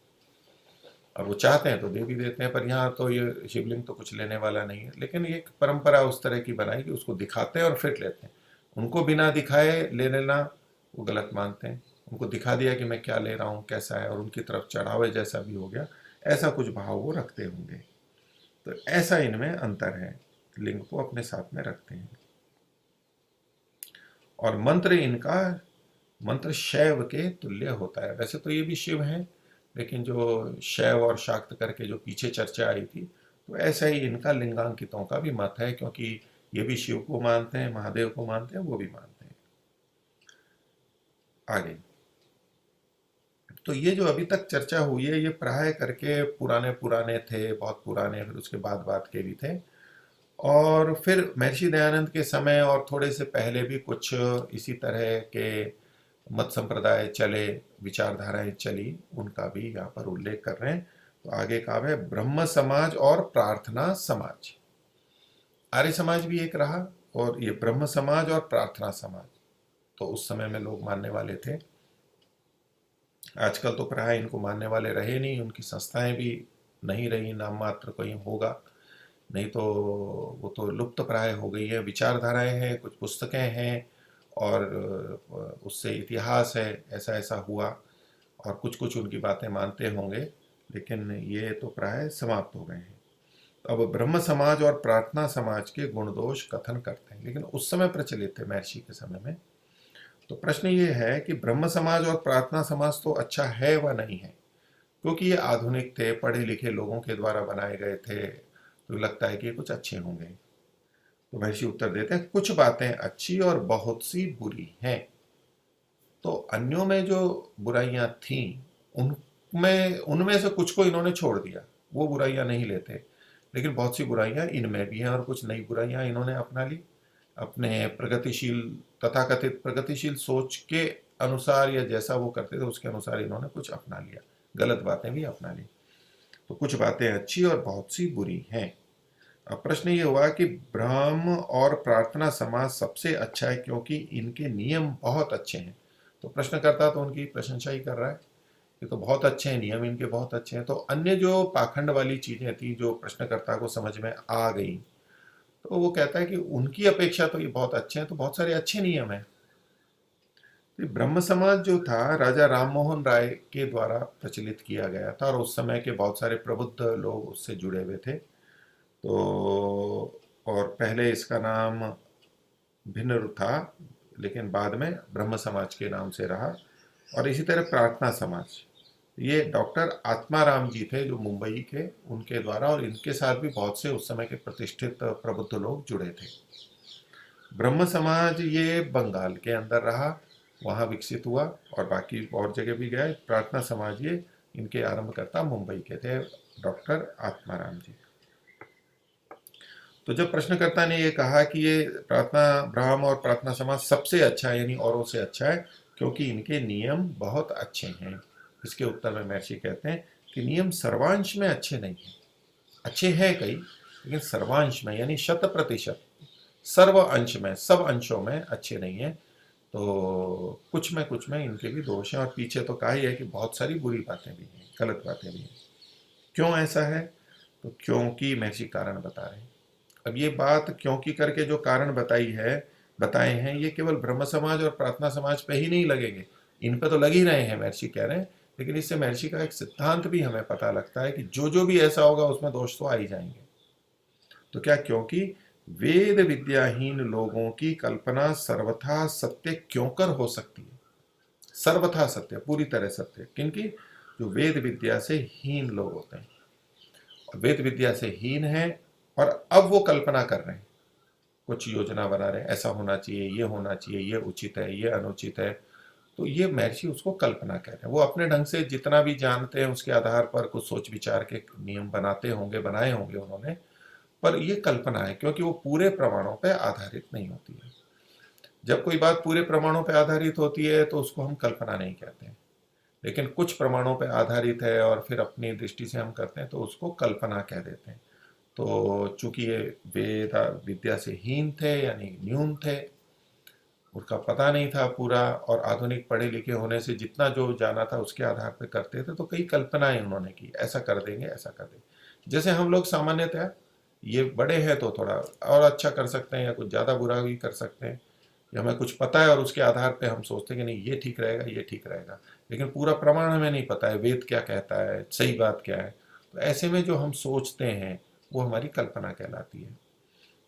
और वो चाहते हैं तो दे भी देते हैं, पर यहाँ तो ये शिवलिंग तो कुछ लेने वाला नहीं है, लेकिन ये एक परंपरा उस तरह की बनाई कि उसको दिखाते हैं और फिर लेते हैं। उनको बिना दिखाए ले लेना वो गलत मानते हैं। उनको दिखा दिया कि मैं क्या ले रहा हूँ, कैसा है, और उनकी तरफ चढ़ावे जैसा भी हो गया, ऐसा कुछ भाव वो रखते होंगे। तो ऐसा इनमें अंतर है, लिंग को अपने साथ में रखते हैं। और मंत्र इनका मंत्र शैव के तुल्य होता है। वैसे तो ये भी शिव हैं, लेकिन जो शैव और शाक्त करके जो पीछे चर्चा आई थी, तो ऐसा ही इनका लिंगांकितों का भी मत है, क्योंकि ये भी शिव को मानते हैं, महादेव को मानते हैं, वो भी मानते हैं। आगे तो ये जो अभी तक चर्चा हुई है, ये प्राय करके पुराने पुराने थे, बहुत पुराने, फिर उसके बाद बात के भी थे। और फिर महर्षि दयानंद के समय और थोड़े से पहले भी कुछ इसी तरह के मत संप्रदाय चले, विचारधाराएं चली, उनका भी यहाँ पर उल्लेख कर रहे हैं। तो आगे कहा है ब्रह्म समाज और प्रार्थना समाज। आर्य समाज भी एक रहा, और ये ब्रह्म समाज और प्रार्थना समाज तो उस समय में लोग मानने वाले थे। आजकल तो प्राय इनको मानने वाले रहे नहीं, उनकी संस्थाएं भी नहीं रही, नाम मात्र कोई होगा, नहीं तो वो तो लुप्त प्राय हो गई है। विचारधाराएं हैं, कुछ पुस्तकें हैं, और उससे इतिहास है, ऐसा ऐसा हुआ, और कुछ कुछ उनकी बातें मानते होंगे, लेकिन ये तो प्राय समाप्त हो गए हैं। तो अब ब्रह्म समाज और प्रार्थना समाज के गुण दोष कथन करते हैं, लेकिन उस समय प्रचलित थे महर्षि के समय में। तो प्रश्न ये है कि ब्रह्म समाज और प्रार्थना समाज तो अच्छा है व नहीं है, क्योंकि ये आधुनिक थे, पढ़े लिखे लोगों के द्वारा बनाए गए थे, तो लगता है कि ये कुछ अच्छे होंगे। तो महर्षि उत्तर देते हैं कुछ बातें अच्छी और बहुत सी बुरी हैं। तो अन्यों में जो बुराइयां थीं, उनमें उनमें से कुछ को इन्होंने छोड़ दिया, वो बुराइयां नहीं लेते, लेकिन बहुत सी बुराइयां इनमें भी हैं, और कुछ नई बुराइयां इन्होंने अपना ली, अपने प्रगतिशील, तथाकथित प्रगतिशील सोच के अनुसार, या जैसा वो करते थे उसके अनुसार इन्होंने कुछ अपना लिया, गलत बातें भी अपना ली। तो कुछ बातें अच्छी और बहुत सी बुरी हैं। अब प्रश्न ये हुआ कि ब्रह्म और प्रार्थना समाज सबसे अच्छा है क्योंकि इनके नियम बहुत अच्छे हैं। तो प्रश्नकर्ता तो उनकी प्रशंसा ही कर रहा है, ये तो बहुत अच्छे हैं, नियम इनके बहुत अच्छे हैं। तो अन्य जो पाखंड वाली चीजें थी जो प्रश्नकर्ता को समझ में आ गई, तो वो कहता है कि उनकी अपेक्षा तो ये बहुत अच्छे हैं, तो बहुत सारे अच्छे नियम हैं। तो ब्रह्म समाज जो था राजा राम मोहन राय के द्वारा प्रचलित किया गया था, और उस समय के बहुत सारे प्रबुद्ध लोग उससे जुड़े हुए थे। तो और पहले इसका नाम भिन्न था, लेकिन बाद में ब्रह्म समाज के नाम से रहा। और इसी तरह प्रार्थना समाज, ये डॉक्टर आत्माराम जी थे जो मुंबई के, उनके द्वारा, और इनके साथ भी बहुत से उस समय के प्रतिष्ठित प्रबुद्ध लोग जुड़े थे। ब्रह्म समाज ये बंगाल के अंदर रहा, वहाँ विकसित हुआ, और बाकी और जगह भी गए। प्रार्थना समाज ये इनके आरंभकर्ता मुंबई के थे, डॉक्टर आत्माराम जी। तो जब प्रश्नकर्ता ने ये कहा कि ये प्रार्थना ब्राह्म और प्रार्थना समाज सबसे अच्छा है, यानी औरों से अच्छा है क्योंकि इनके नियम बहुत अच्छे हैं, इसके उत्तर में महर्षि कहते हैं कि नियम सर्वांश में अच्छे नहीं हैं। अच्छे हैं कई, लेकिन सर्वांश में यानी 100%, सर्व अंश में, सब अंशों में अच्छे नहीं है। तो कुछ में इनके भी दोष हैं, और पीछे तो कहा ही है कि बहुत सारी बुरी बातें भी हैं, गलत बातें भी हैं। क्यों ऐसा है? तो क्योंकि महर्षि कारण बता रहे हैं। अब ये बात क्योंकि करके जो कारण बताए हैं, ये केवल ब्रह्म समाज और प्रार्थना समाज पे ही नहीं लगेंगे, इन पे तो लग ही रहे हैं, महर्षि कह रहे हैं। लेकिन इससे महर्षि का एक सिद्धांत भी हमें पता लगता है कि जो भी ऐसा होगा उसमें दोष तो आ ही जाएंगे। तो क्या? क्योंकि वेद विद्याहीन लोगों की कल्पना सर्वथा सत्य क्यों कर हो सकती है? सर्वथा सत्य, पूरी तरह सत्य। किनकी? जो वेद विद्या से हीन लोग होते हैं, वेद विद्या से हीन है और अब वो कल्पना कर रहे हैं, कुछ योजना बना रहे हैं, ऐसा होना चाहिए, ये होना चाहिए, ये उचित है, ये अनुचित है। तो ये महर्षि उसको कल्पना कह रहे हैं। वो अपने ढंग से जितना भी जानते हैं उसके आधार पर कुछ सोच विचार के नियम बनाते होंगे, बनाए होंगे उन्होंने, पर ये कल्पना है क्योंकि वो पूरे प्रमाणों पर आधारित नहीं होती है। जब कोई बात पूरे प्रमाणों पर आधारित होती है तो उसको हम कल्पना नहीं कहते हैं, लेकिन कुछ प्रमाणों पर आधारित है और फिर अपनी दृष्टि से हम करते हैं तो उसको कल्पना कह देते हैं। तो चूंकि ये वेद विद्या से हीन थे यानी न्यून थे, उनका पता नहीं था पूरा, और आधुनिक पढ़े लिखे होने से जितना जो जाना था उसके आधार पर करते थे, तो कई कल्पनाएं उन्होंने की, ऐसा कर देंगे, ऐसा कर देंगे। जैसे हम लोग सामान्यतः ये बड़े हैं तो थोड़ा और अच्छा कर सकते हैं या कुछ ज़्यादा बुरा भी कर सकते हैं, या हमें कुछ पता है और उसके आधार पे हम सोचते हैं कि नहीं ये ठीक रहेगा, ये ठीक रहेगा, लेकिन पूरा प्रमाण हमें नहीं पता है, वेद क्या कहता है, सही बात क्या है। तो ऐसे में जो हम सोचते हैं वो हमारी कल्पना कहलाती है।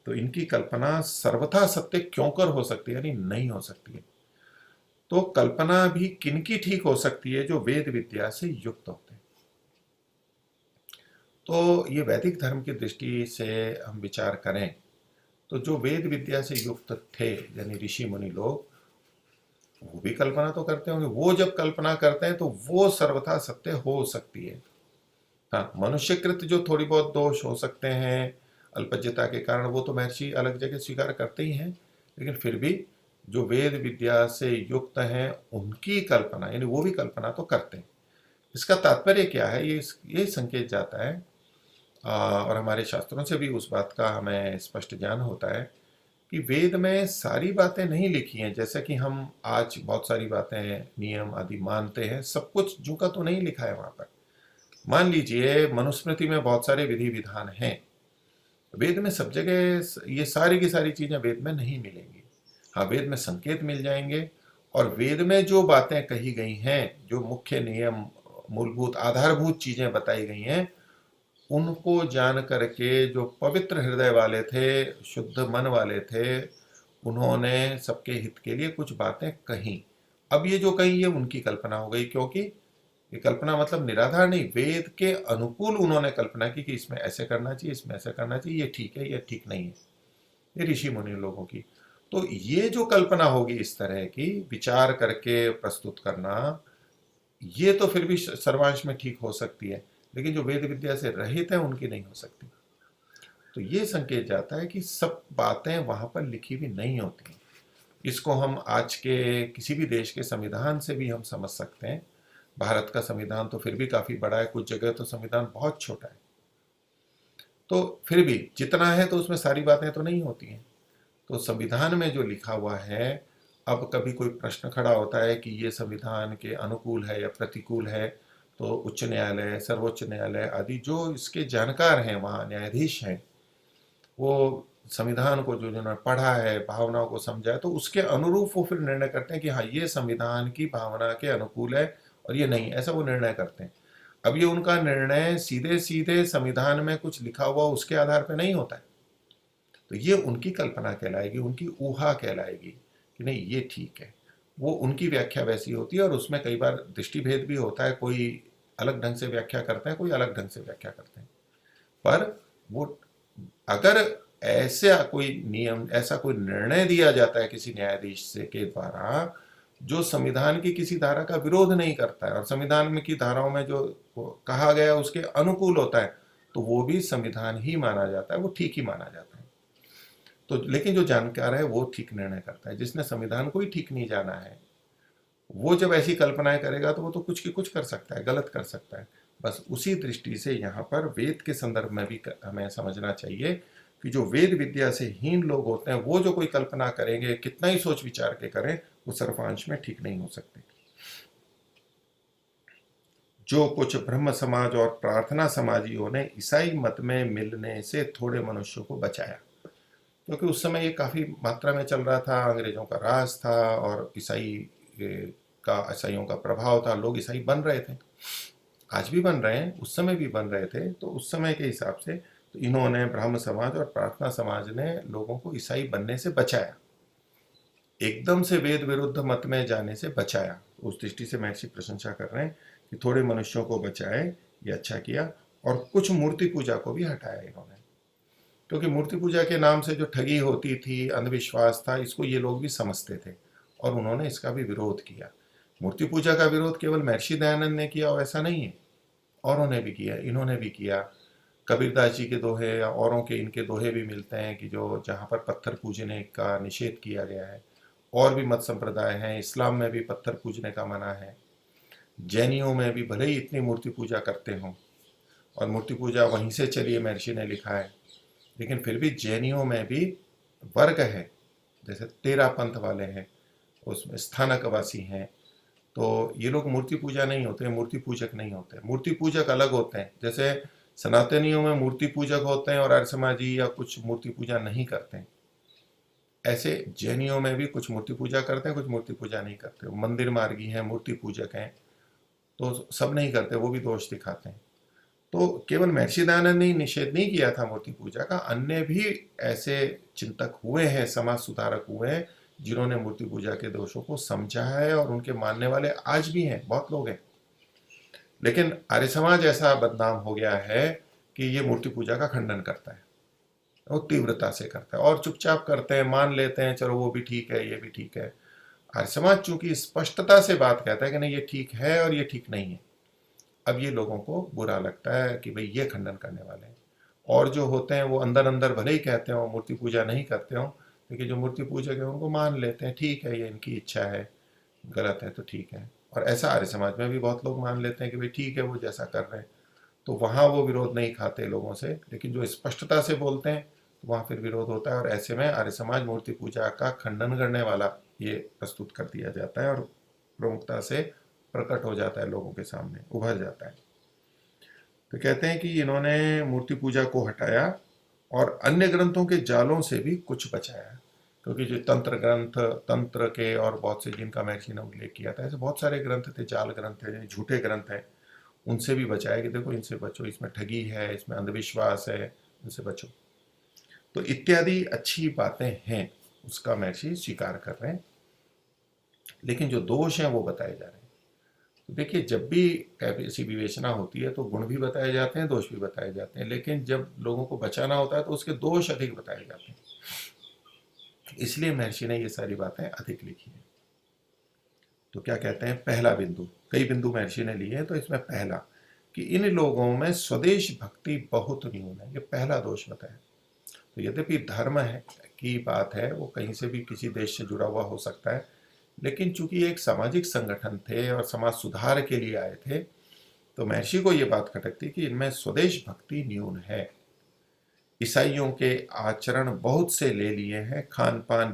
तो इनकी कल्पना सर्वथा सत्य क्यों कर हो सकती है, यानी नहीं हो सकती है। तो कल्पना भी किनकी ठीक हो सकती है? जो वेद विद्या से युक्त होते हैं। तो ये वैदिक धर्म की दृष्टि से हम विचार करें तो जो वेद विद्या से युक्त थे यानी ऋषि मुनि लोग, वो भी कल्पना तो करते होंगे। वो जब कल्पना करते हैं तो वो सर्वथा सत्य हो सकती है। हाँ, मनुष्यकृत जो थोड़ी बहुत दोष हो सकते हैं अल्पज्यता के कारण, वो तो महर्षि अलग जगह स्वीकार करते ही हैं, लेकिन फिर भी जो वेद विद्या से युक्त हैं उनकी कल्पना, यानी वो भी कल्पना तो करते हैं। इसका तात्पर्य क्या है? ये संकेत जाता है, और हमारे शास्त्रों से भी उस बात का हमें स्पष्ट ज्ञान होता है कि वेद में सारी बातें नहीं लिखी हैं। जैसे कि हम आज बहुत सारी बातें, नियम आदि मानते हैं, सब कुछ जू का तो नहीं लिखा है वहां पर। मान लीजिए मनुस्मृति में बहुत सारे विधि विधान हैं, वेद में सब जगह ये सारी की सारी चीजें वेद में नहीं मिलेंगी। हाँ, वेद में संकेत मिल जाएंगे, और वेद में जो बातें कही गई हैं, जो मुख्य नियम, मूलभूत आधारभूत चीजें बताई गई हैं, उनको जान करके जो पवित्र हृदय वाले थे, शुद्ध मन वाले थे, उन्होंने सबके हित के लिए कुछ बातें कही। अब ये जो कही है उनकी कल्पना हो गई, क्योंकि ये कल्पना मतलब निराधार नहीं, वेद के अनुकूल उन्होंने कल्पना की कि इसमें ऐसे करना चाहिए, इसमें ऐसा करना चाहिए, ये ठीक है, ये ठीक नहीं है। ये ऋषि मुनि लोगों की। तो ये जो कल्पना होगी इस तरह की विचार करके प्रस्तुत करना, ये तो फिर भी सर्वांश में ठीक हो सकती है, लेकिन जो वेद विद्या से रहित है उनकी नहीं हो सकती। तो ये संकेत जाता है कि सब बातें वहां पर लिखी भी नहीं होती। इसको हम आज के किसी भी देश के संविधान से भी हम समझ सकते हैं। भारत का संविधान तो फिर भी काफी बड़ा है, कुछ जगह तो संविधान बहुत छोटा है, तो फिर भी जितना है तो उसमें सारी बातें तो नहीं होती हैं। तो संविधान में जो लिखा हुआ है, अब कभी कोई प्रश्न खड़ा होता है कि ये संविधान के अनुकूल है या प्रतिकूल है, तो उच्च न्यायालय, सर्वोच्च न्यायालय आदि जो इसके जानकार हैं, वहाँ न्यायाधीश हैं, वो संविधान को जो जिन्होंने पढ़ा है, भावनाओं को समझा है, तो उसके अनुरूप वो फिर निर्णय करते हैं कि हाँ ये संविधान की भावना के अनुकूल है और ये नहीं, ऐसा वो निर्णय करते हैं। अब ये उनका निर्णय सीधे सीधे संविधान में कुछ लिखा हुआ उसके आधार पर नहीं होता है, तो ये उनकी कल्पना कहलाएगी, उनकी ऊहा कहलाएगी कि नहीं ये ठीक है। वो उनकी व्याख्या वैसी होती है, और उसमें कई बार दृष्टिभेद भी होता है, कोई अलग ढंग से व्याख्या करते हैं, कोई अलग ढंग से व्याख्या करते हैं। पर वो अगर ऐसा कोई नियम, ऐसा कोई निर्णय दिया जाता है किसी न्यायाधीश से के द्वारा जो संविधान की किसी धारा का विरोध नहीं करता है, और संविधान में की धाराओं में जो कहा गया उसके अनुकूल होता है, तो वो भी संविधान ही माना जाता है, वो ठीक ही माना जाता है। तो लेकिन जो जानकार है वो ठीक निर्णय करता है। जिसने संविधान को ही ठीक नहीं जाना है, वो जब ऐसी कल्पनाएं करेगा तो वो तो कुछ की कुछ कर सकता है, गलत कर सकता है। बस उसी दृष्टि से यहाँ पर वेद के संदर्भ में भी हमें समझना चाहिए कि जो वेद विद्या से हीन लोग होते हैं, वो जो कोई कल्पना करेंगे, कितना ही सोच विचार के करें, वो सर्वांश में ठीक नहीं हो सकते। जो कुछ ब्रह्म समाज और प्रार्थना समाजियों ने ईसाई मत में मिलने से थोड़े मनुष्यों को बचाया, क्योंकि उस समय ये काफ़ी मात्रा में चल रहा था, अंग्रेज़ों का राज था और ईसाइयों का प्रभाव था, लोग ईसाई बन रहे थे, आज भी बन रहे हैं, उस समय भी बन रहे थे। तो उस समय के हिसाब से तो इन्होंने, ब्राह्म समाज और प्रार्थना समाज ने लोगों को ईसाई बनने से बचाया। एकदम से वेद विरुद्ध मत में जाने से बचाया। उस दृष्टि से महर्षि प्रशंसा कर रहे हैं कि थोड़े मनुष्यों को बचाए, ये अच्छा किया। और कुछ मूर्ति पूजा को भी हटाया इन्होंने, क्योंकि मूर्ति पूजा के नाम से जो ठगी होती थी, अंधविश्वास था, इसको ये लोग भी समझते थे और उन्होंने इसका भी विरोध किया। मूर्ति पूजा का विरोध केवल महर्षि दयानंद ने किया और ऐसा नहीं है, औरों ने भी किया, इन्होंने भी किया। कबीरदास जी के दोहे या औरों के इनके दोहे भी मिलते हैं कि जो जहाँ पर पत्थर पूजने का निषेध किया गया है। और भी मत संप्रदाय हैं, इस्लाम में भी पत्थर पूजने का मना है, जैनियों में भी भले ही इतनी मूर्ति पूजा करते हों, और मूर्ति पूजा वहीं से चली है, महर्षि ने लिखा है, लेकिन फिर भी जैनियों में भी वर्ग है। जैसे तेरा पंथ वाले हैं, उसमें स्थानकवासी हैं, तो ये लोग मूर्ति पूजा नहीं होते, मूर्ति पूजक नहीं होते। मूर्ति पूजक अलग होते हैं, जैसे सनातनियों में मूर्ति पूजक होते हैं और आर्य समाजी या कुछ मूर्ति पूजा नहीं करते हैं, ऐसे जैनियों में भी कुछ मूर्ति पूजा करते हैं, कुछ मूर्ति पूजा नहीं करते। मंदिर मार्गी हैं, मूर्ति पूजक हैं, तो सब नहीं करते, वो भी दोष दिखाते हैं। तो केवल महर्षि दयानंद ने ही निषेध नहीं किया था मूर्ति पूजा का, अन्य भी ऐसे चिंतक हुए हैं, समाज सुधारक हुए हैं, जिन्होंने मूर्ति पूजा के दोषों को समझा है, और उनके मानने वाले आज भी हैं, बहुत लोग हैं। लेकिन आर्य समाज ऐसा बदनाम हो गया है कि ये मूर्ति पूजा का खंडन करता है, वो तीव्रता से करता है, और चुपचाप करते हैं, मान लेते हैं, चलो वो भी ठीक है, ये भी ठीक है। आर्य समाज चूंकि स्पष्टता से बात कहता है कि नहीं ये ठीक है और ये ठीक नहीं है, अब ये लोगों को बुरा लगता है कि भाई ये खंडन करने वाले हैं। और जो होते हैं वो अंदर अंदर भले ही कहते हो मूर्ति पूजा नहीं करते हो, लेकिन जो मूर्ति पूजक है उनको मान लेते हैं, ठीक है ये इनकी इच्छा है, गलत है तो ठीक है। और ऐसा आर्य समाज में भी बहुत लोग मान लेते हैं कि भाई ठीक है वो जैसा कर रहे हैं, तो वहाँ वो विरोध नहीं खाते लोगों से। लेकिन जो स्पष्टता से बोलते हैं तो वहाँ फिर विरोध होता है, और ऐसे में आर्य समाज मूर्ति पूजा का खंडन करने वाला ये प्रस्तुत कर दिया जाता है, और प्रमुखता से प्रकट हो जाता है, लोगों के सामने उभर जाता है। तो कहते हैं कि इन्होंने मूर्ति पूजा को हटाया और अन्य ग्रंथों के जालों से भी कुछ बचाया, क्योंकि जो तंत्र ग्रंथ, तंत्र के और बहुत से जिनका महर्षि ने उल्लेख किया था, ऐसे बहुत सारे ग्रंथ थे, जाल ग्रंथ थे, झूठे ग्रंथ हैं, उनसे भी बचाया कि देखो इनसे बचो, इसमें ठगी है, इसमें अंधविश्वास है, इनसे बचो। तो इत्यादि अच्छी बातें हैं, उसका महर्षि स्वीकार कर रहे हैं, लेकिन जो दोष हैं वो बताए जा रहे हैं। तो देखिए, जब भी ऐसी विवेचना होती है तो गुण भी बताए जाते हैं, दोष भी बताए जाते हैं, लेकिन जब लोगों को बचाना होता है तो उसके दोष अधिक बताए जाते हैं। इसलिए महर्षि ने ये सारी बातें अधिक लिखी हैं। तो क्या कहते हैं, पहला बिंदु, कई बिंदु महर्षि ने लिए हैं, तो इसमें पहला कि इन लोगों में स्वदेश भक्ति बहुत न्यून है, ये पहला दोष बताया। तो यद्यपि धर्म है की बात है, वो कहीं से भी किसी देश से जुड़ा हुआ हो सकता है, लेकिन चूंकि एक सामाजिक संगठन थे और समाज सुधार के लिए आए थे, तो महर्षि को ये बात खटकती कि इनमें स्वदेश भक्ति न्यून है। ईसाइयों के आचरण बहुत से ले लिए हैं, खान पान,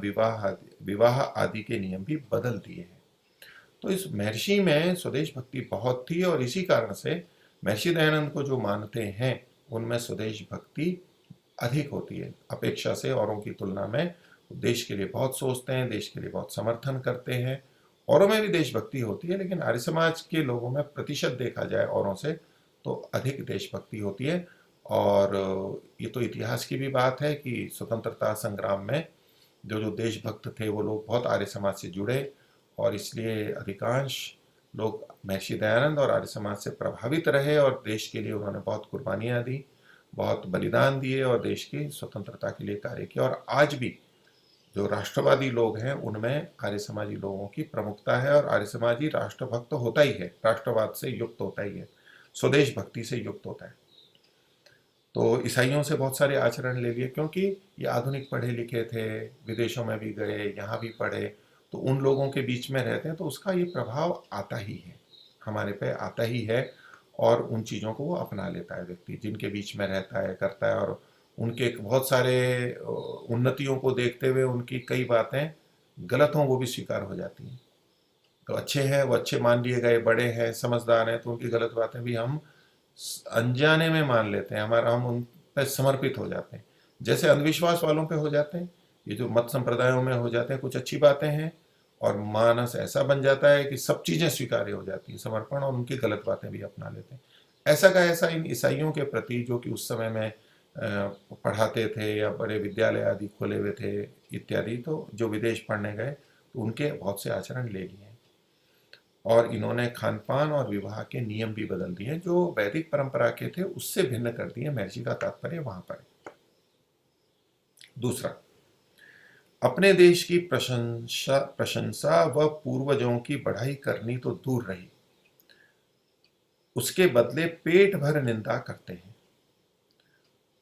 विवाह आदि के नियम भी बदल दिए हैं। तो इस महर्षि में स्वदेश भक्ति बहुत थी, और इसी कारण से महर्षि दयानंद को जो मानते हैं उनमें स्वदेश भक्ति अधिक होती है अपेक्षा से, औरों की तुलना में। देश के लिए बहुत सोचते हैं, देश के लिए बहुत समर्थन करते हैं, औरों में भी देशभक्ति होती है, लेकिन आर्य समाज के लोगों में प्रतिशत देखा जाए औरों से तो अधिक देशभक्ति होती है। और ये तो इतिहास की भी बात है कि स्वतंत्रता संग्राम में जो जो देशभक्त थे वो लोग बहुत आर्य समाज से जुड़े, और इसलिए अधिकांश लोग महर्षि दयानंद और आर्य समाज से प्रभावित रहे, और देश के लिए उन्होंने बहुत कुर्बानियाँ दी, बहुत बलिदान दिए, और देश की स्वतंत्रता के लिए कार्य किया। और आज भी जो राष्ट्रवादी लोग हैं उनमें आर्य समाजी लोगों की प्रमुखता है, और आर्य समाजी राष्ट्रभक्त होता ही है, राष्ट्रवाद से युक्त होता ही है, स्वदेश भक्ति से युक्त होता है। तो ईसाइयों से बहुत सारे आचरण ले लिए, क्योंकि ये आधुनिक पढ़े लिखे थे, विदेशों में भी गए, यहाँ भी पढ़े, तो उन लोगों के बीच में रहते हैं, तो उसका ये प्रभाव आता ही है, हमारे पे आता ही है, और उन चीज़ों को वो अपना लेता है व्यक्ति, जिनके बीच में रहता है, करता है, और उनके बहुत सारे उन्नतियों को देखते हुए उनकी कई बातें गलत हों वो भी स्वीकार हो जाती हैं। तो अच्छे हैं, वो अच्छे मान लिए गए, बड़े हैं, समझदार हैं, तो उनकी गलत बातें भी हम अनजाने में मान लेते हैं, हमारा हम उन पर समर्पित हो जाते हैं, जैसे अंधविश्वास वालों पे हो जाते हैं, ये जो मत संप्रदायों में हो जाते हैं। कुछ अच्छी बातें हैं और मानस ऐसा बन जाता है कि सब चीज़ें स्वीकार्य हो जाती हैं, समर्पण, और उनकी गलत बातें भी अपना लेते हैं। ऐसा का ऐसा इन ईसाइयों के प्रति, जो कि उस समय में पढ़ाते थे या बड़े विद्यालय आदि खोले हुए थे इत्यादि, तो जो विदेश पढ़ने गए तो उनके बहुत से आचरण ले लिए हैं। और इन्होंने खान पान और विवाह के नियम भी बदल दिए, जो वैदिक परंपरा के थे उससे भिन्न कर दिए। महर्षि का तात्पर्य वहां पर है। दूसरा, अपने देश की प्रशंसा प्रशंसा व पूर्वजों की बढ़ाई करनी तो दूर रही, उसके बदले पेट भर निंदा करते हैं।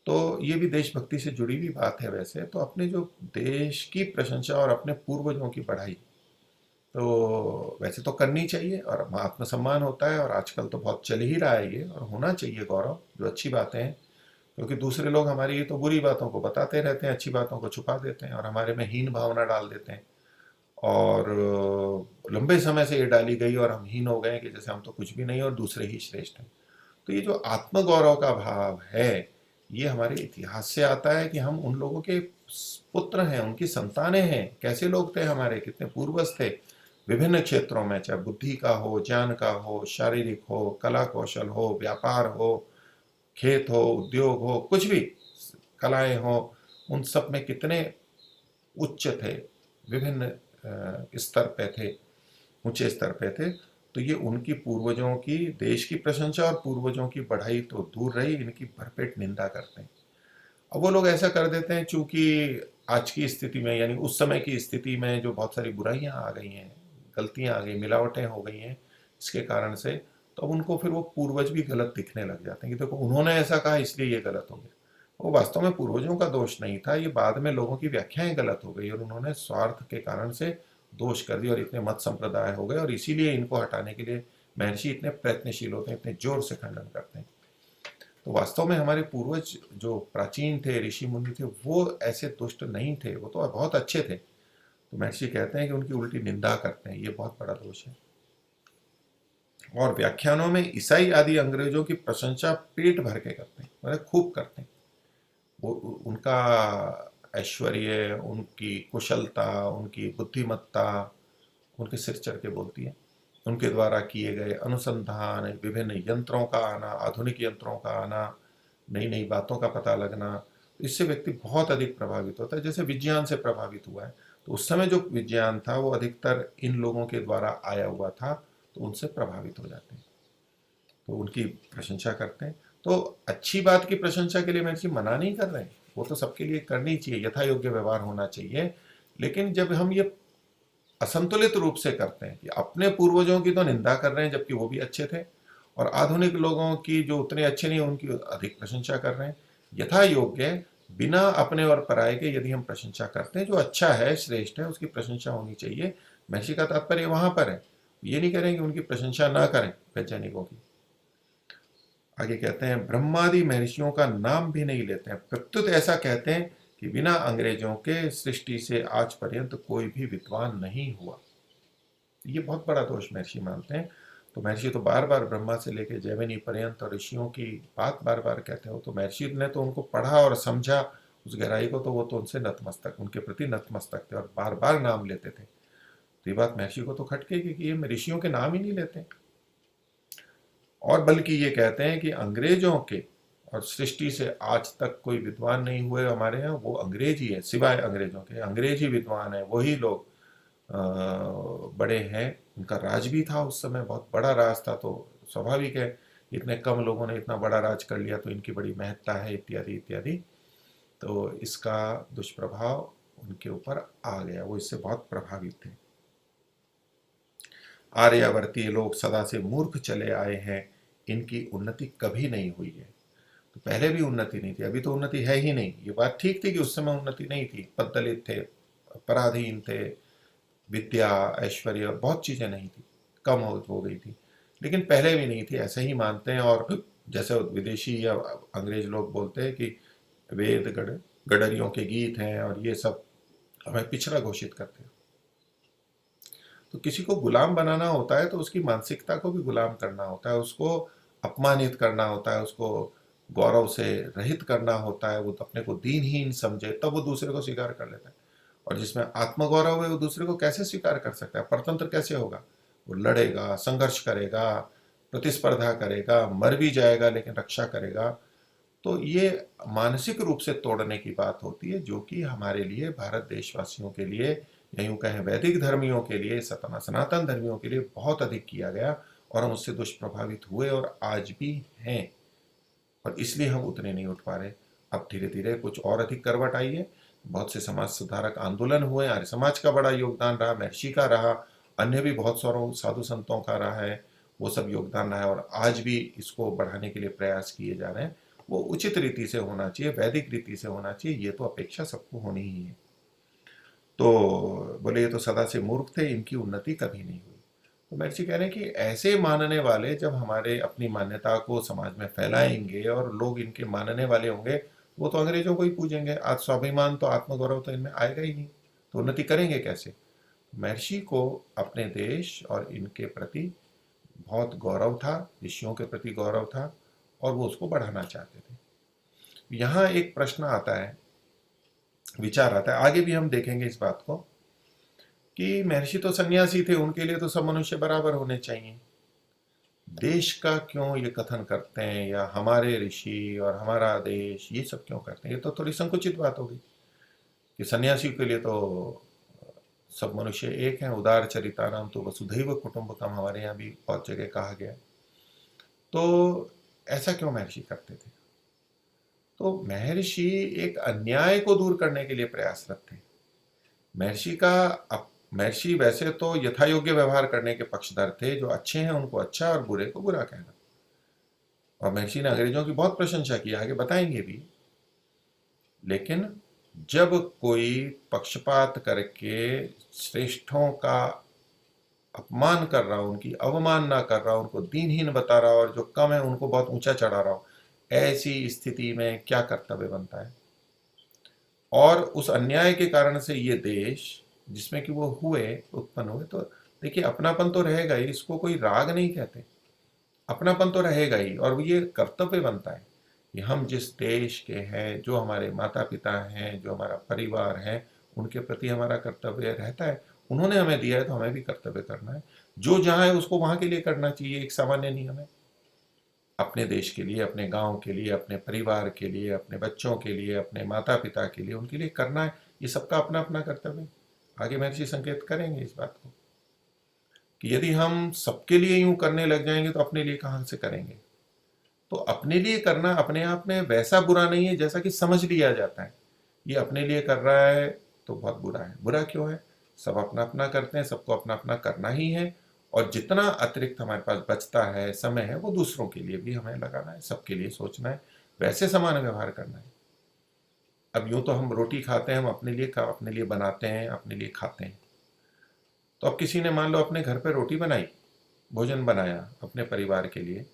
तो ये भी देशभक्ति से जुड़ी हुई बात है। वैसे तो अपने जो देश की प्रशंसा और अपने पूर्वजों की बढ़ाई तो वैसे तो करनी चाहिए, और आत्मसम्मान होता है, और आजकल तो बहुत चल ही रहा है ये, और होना चाहिए गौरव, जो अच्छी बातें हैं। क्योंकि दूसरे लोग हमारी ये तो बुरी बातों को बताते रहते हैं, अच्छी बातों को छुपा देते हैं और हमारे में हीन भावना डाल देते हैं। और लंबे समय से ये डाली गई और हम हीन हो गए कि जैसे हम तो कुछ भी नहीं और दूसरे ही श्रेष्ठ हैं। तो ये जो आत्मगौरव का भाव है, ये हमारे इतिहास से आता है कि हम उन लोगों के पुत्र हैं, उनकी संतानें हैं। कैसे लोग थे हमारे, कितने पूर्वज थे विभिन्न क्षेत्रों में, चाहे बुद्धि का हो, ज्ञान का हो, शारीरिक हो, कला कौशल हो, व्यापार हो, खेत हो, उद्योग हो, कुछ भी कलाएं हो, उन सब में कितने उच्च थे, विभिन्न स्तर पे थे, ऊंचे स्तर पे थे। तो ये उनकी पूर्वजों की देश की प्रशंसा और पूर्वजों की बढ़ाई तो दूर रही, इनकी भरपेट निंदा करते हैं। अब वो लोग ऐसा कर देते हैं चूंकि आज की स्थिति में, यानी उस समय की स्थिति में जो बहुत सारी बुराइयां आ गई हैं, गलतियां आ गई, मिलावटें हो गई हैं, इसके कारण से, तो अब उनको फिर वो पूर्वज भी गलत दिखने लग जाते हैं कि देखो उन्होंने ऐसा कहा इसलिए ये गलत हो गया। वो वास्तव में पूर्वजों का दोष नहीं था, ये बाद में लोगों की व्याख्याएं गलत हो गई और उन्होंने स्वार्थ के कारण से दोष कर दिया और इतने मत संप्रदाय हो गए, और इसीलिए इनको हटाने के लिए महर्षि इतने प्रयत्नशील होते हैं, इतने जोर से खंडन करते हैं। तो वास्तव में हमारे पूर्वज जो प्राचीन थे, ऋषि मुनि थे, वो ऐसे दुष्ट नहीं थे, वो तो बहुत अच्छे थे। तो महर्षि कहते हैं कि उनकी उल्टी निंदा करते हैं, ये बहुत बड़ा दोष है। और व्याख्यानों में ईसाई आदि अंग्रेजों की प्रशंसा पेट भर के करते हैं, मतलब खूब करते हैं। वो उनका ऐश्वर्य, उनकी कुशलता, उनकी बुद्धिमत्ता उनके सिर चढ़ के बोलती है। उनके द्वारा किए गए अनुसंधान, विभिन्न यंत्रों का आना, आधुनिक यंत्रों का आना, नई नई बातों का पता लगना, इससे व्यक्ति बहुत अधिक प्रभावित होता है, जैसे विज्ञान से प्रभावित हुआ है। तो उस समय जो विज्ञान था वो अधिकतर इन लोगों के द्वारा आया हुआ था, तो उनसे प्रभावित हो जाते हैं, तो उनकी प्रशंसा करते हैं। तो अच्छी बात की प्रशंसा के लिए महर्षि मना नहीं कर रहे हैं, वो तो सबके लिए करनी चाहिए, यथा योग्य व्यवहार होना चाहिए। लेकिन जब हम ये असंतुलित रूप से करते हैं कि अपने पूर्वजों की तो निंदा कर रहे हैं जबकि वो भी अच्छे थे, और आधुनिक लोगों की जो उतने अच्छे नहीं उनकी अधिक प्रशंसा कर रहे हैं, यथा योग्य बिना अपने और पराये के यदि हम प्रशंसा करते हैं, जो अच्छा है, श्रेष्ठ है, उसकी प्रशंसा होनी चाहिए। महर्षि का तात्पर्य वहां पर है, ये नहीं करें कि उनकी प्रशंसा ना करें वैज्ञानिकों की। आगे कहते हैं, ब्रह्मादि महर्षियों का नाम भी नहीं लेते हैं, प्रत्युत ऐसा कहते हैं कि बिना अंग्रेजों के सृष्टि से आज पर्यंत कोई भी विद्वान नहीं हुआ। ये बहुत बड़ा दोष महर्षि मानते हैं। तो महर्षि तो बार बार ब्रह्मा से लेकर जैमिनी पर्यंत और ऋषियों की बात बार बार कहते हो, तो महर्षि ने तो उनको पढ़ा और समझा उस गहराई को, तो वो तो उनसे नतमस्तक, उनके प्रति नतमस्तक थे और बार बार नाम लेते थे। तो ये बात महर्षि को तो खटकेगी कि ये ऋषियों के नाम ही नहीं लेते, और बल्कि ये कहते हैं कि अंग्रेजों के और सृष्टि से आज तक कोई विद्वान नहीं हुए हमारे यहाँ, वो अंग्रेज ही है, सिवाय अंग्रेजों के अंग्रेज ही विद्वान है, वही लोग बड़े हैं। उनका राज भी था उस समय, बहुत बड़ा राज था, तो स्वाभाविक है इतने कम लोगों ने इतना बड़ा राज कर लिया, तो इनकी बड़ी महत्ता है, इत्यादि इत्यादि। तो इसका दुष्प्रभाव उनके ऊपर आ गया, वो इससे बहुत प्रभावित थे। आर्यावर्तीय लोग सदा से मूर्ख चले आए हैं, इनकी उन्नति कभी नहीं हुई है। तो पहले भी उन्नति नहीं थी, अभी तो उन्नति है ही नहीं। ये बात ठीक थी कि उस समय उन्नति नहीं थी, पददलित थे, पराधीन थे, विद्या, ऐश्वर्य, बहुत चीजें नहीं थी, कम हो गई थी, लेकिन पहले भी नहीं थी, ऐसे ही मानते हैं। और जैसे विदेशी या अंग्रेज लोग बोलते हैं कि वेद गडरियों के गीत हैं और ये सब हमें पिछड़ा घोषित करते हैं। तो किसी को गुलाम बनाना होता है तो उसकी मानसिकता को भी गुलाम करना होता है, उसको अपमानित करना होता है, उसको गौरव से रहित करना होता है, वो अपने को दीनहीन समझे तब वो दूसरे को स्वीकार कर लेता है। और जिसमें आत्मगौरव है वो दूसरे को कैसे स्वीकार कर सकता है, परतंत्र कैसे होगा? वो लड़ेगा, संघर्ष करेगा, प्रतिस्पर्धा करेगा, मर भी जाएगा लेकिन रक्षा करेगा। तो ये मानसिक रूप से तोड़ने की बात होती है, जो कि हमारे लिए, भारत देशवासियों के लिए या यूं कहें वैदिक धर्मियों के लिए, सनातन धर्मियों के लिए बहुत अधिक किया गया, और हम उससे दुष्प्रभावित हुए और आज भी हैं, और इसलिए हम उतने नहीं उठ पा रहे। अब धीरे धीरे कुछ और अधिक करवट आई है, बहुत से समाज सुधारक आंदोलन हुए, आर्य समाज का बड़ा योगदान रहा, महर्षि का रहा, अन्य भी बहुत सारों साधु संतों का रहा है, वो सब योगदान रहा है, और आज भी इसको बढ़ाने के लिए प्रयास किए जा रहे हैं। वो उचित रीति से होना चाहिए, वैदिक रीति से होना चाहिए, ये तो अपेक्षा सबको होनी ही है। तो बोले ये तो सदा से मूर्ख थे, इनकी उन्नति कभी नहीं हुई। तो महर्षि कह रहे हैं कि ऐसे मानने वाले जब हमारे अपनी मान्यता को समाज में फैलाएंगे और लोग इनके मानने वाले होंगे, वो तो अंग्रेजों को ही पूजेंगे। आज स्वाभिमान तो आत्मगौरव तो इनमें आएगा ही नहीं, तो उन्नति करेंगे कैसे। महर्षि को अपने देश और इनके प्रति बहुत गौरव था, ऋषियों के प्रति गौरव था, और वो उसको बढ़ाना चाहते थे। यहाँ एक प्रश्न आता है, विचार आता है, आगे भी हम देखेंगे इस बात को, कि महर्षि तो सन्यासी थे, उनके लिए तो सब मनुष्य बराबर होने चाहिए, देश का क्यों ये कथन करते हैं, या हमारे ऋषि और हमारा देश, ये सब क्यों करते हैं। ये तो थोड़ी संकुचित बात होगी कि सन्यासी के लिए तो सब मनुष्य एक हैं, उदार चरितानाम तो वसुधैव कुटुंबकम हमारे यहाँ भी बहुत जगह कहा गया। तो ऐसा क्यों महर्षि करते थे। तो महर्षि एक अन्याय को दूर करने के लिए प्रयासरत थे। महर्षि वैसे तो यथा योग्य व्यवहार करने के पक्षधर थे, जो अच्छे हैं उनको अच्छा और बुरे को बुरा कहना। और महर्षि ने अंग्रेजों की बहुत प्रशंसा की, आगे बताएंगे भी। लेकिन जब कोई पक्षपात करके श्रेष्ठों का अपमान कर रहा हो, उनकी अवमानना कर रहा हो, उनको दीनहीन बता रहा हो, और जो कम है उनको बहुत ऊंचा चढ़ा रहा हो, ऐसी स्थिति में क्या कर्तव्य बनता है। और उस अन्याय के कारण से ये देश जिसमें कि वो उत्पन्न हुए, तो देखिए अपनापन तो रहेगा ही, इसको कोई राग नहीं कहते, अपनापन तो रहेगा ही, और ये कर्तव्य बनता है कि हम जिस देश के हैं, जो हमारे माता पिता हैं, जो हमारा परिवार है, उनके प्रति हमारा कर्तव्य रहता है। उन्होंने हमें दिया है तो हमें भी कर्तव्य करना है, जो जहाँ है उसको वहाँ के लिए करना चाहिए, एक सामान्य नियम है। अपने देश के लिए, अपने गांव के लिए, अपने परिवार के लिए, अपने बच्चों के लिए, अपने माता पिता के लिए, उनके लिए करना है, ये सबका अपना अपना कर्तव्य। आगे महर्षि संकेत करेंगे इस बात को कि यदि हम सबके लिए यूं करने लग जाएंगे तो अपने लिए कहां से करेंगे। तो अपने लिए करना अपने आप में वैसा बुरा नहीं है जैसा कि समझ लिया जाता है। ये अपने लिए कर रहा है तो बहुत बुरा है। बुरा क्यों है, सब अपना अपना करते हैं, सबको अपना अपना करना ही है, और जितना अतिरिक्त हमारे पास बचता है, समय है, वो दूसरों के लिए भी हमें लगाना है, सबके लिए सोचना है, वैसे समान व्यवहार करना है। अब यूं तो हम रोटी खाते हैं, हम अपने लिए बनाते हैं, अपने लिए खाते हैं। तो अब किसी ने मान लो अपने घर पे रोटी बनाई, भोजन बनाया अपने परिवार के लिए,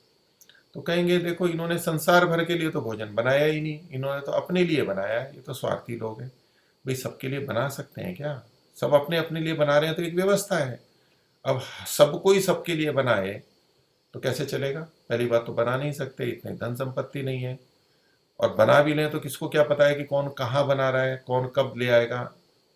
तो कहेंगे देखो इन्होंने संसार भर के लिए तो भोजन बनाया ही नहीं, इन्होंने तो अपने लिए बनाया है, ये तो स्वार्थी लोग हैं। भाई सबके लिए बना सकते हैं क्या, सब अपने अपने लिए बना रहे हैं तो एक व्यवस्था है। अब सब कोई सबके लिए बनाए तो कैसे चलेगा। पहली बात तो बना नहीं सकते, इतनी धन संपत्ति नहीं है, और बना भी लें तो किसको क्या पता है कि कौन कहाँ बना रहा है, कौन कब ले आएगा।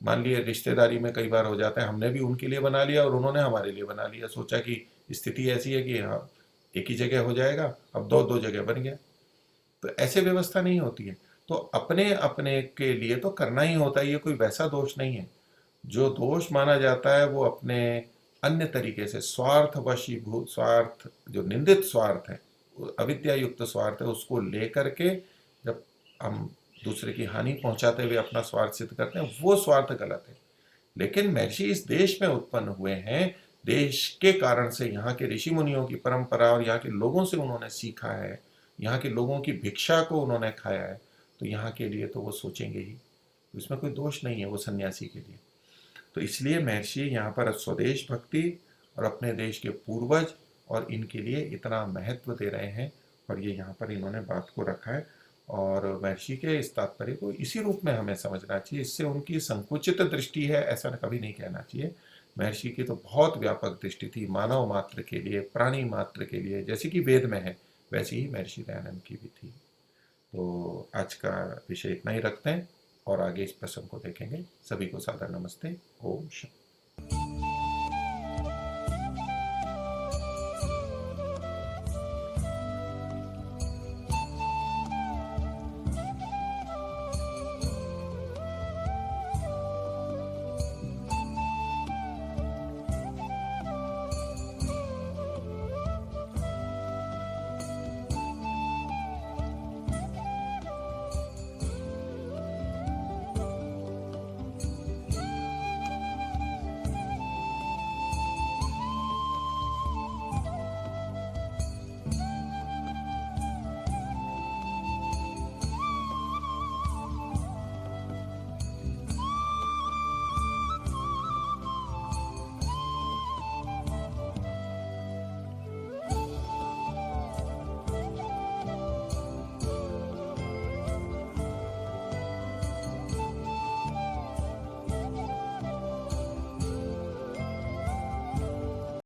मान लिए रिश्तेदारी में कई बार हो जाता है, हमने भी उनके लिए बना लिया और उन्होंने हमारे लिए बना लिया, सोचा कि स्थिति ऐसी है कि हाँ एक ही जगह हो जाएगा, अब दो दो जगह बन गया। तो ऐसे व्यवस्था नहीं होती है। तो अपने अपने के लिए तो करना ही होता है, ये कोई वैसा दोष नहीं है। जो दोष माना जाता है वो अपने अन्य तरीके से स्वार्थ वशीभूत स्वार्थ, जो निंदित स्वार्थ है, अविद्या युक्त स्वार्थ है, उसको लेकर के जब हम दूसरे की हानि पहुंचाते हुए अपना स्वार्थ सिद्ध करते हैं, वो स्वार्थ गलत है। लेकिन महर्षि इस देश में उत्पन्न हुए हैं, देश के कारण से यहाँ के ऋषि मुनियों की परंपरा और यहाँ के लोगों से उन्होंने सीखा है, यहाँ के लोगों की भिक्षा को उन्होंने खाया है, तो यहाँ के लिए तो वो सोचेंगे ही, तो इसमें कोई दोष नहीं है वो सन्यासी के लिए। तो इसलिए महर्षि यहाँ पर स्वदेश भक्ति और अपने देश के पूर्वज और इनके लिए इतना महत्व दे रहे हैं, और ये यहाँ पर इन्होंने बात को रखा है। और महर्षि के इस तात्पर्य को इसी रूप में हमें समझना चाहिए, इससे उनकी संकुचित दृष्टि है ऐसा कभी नहीं कहना चाहिए। महर्षि की तो बहुत व्यापक दृष्टि थी, मानव मात्र के लिए, प्राणी मात्र के लिए, जैसे कि वेद में है वैसे ही महर्षि दयानंद की भी थी। तो आज का विषय इतना ही रखते हैं और आगे इस प्रसंग को देखेंगे। सभी को सादर नमस्ते। ओम शांति।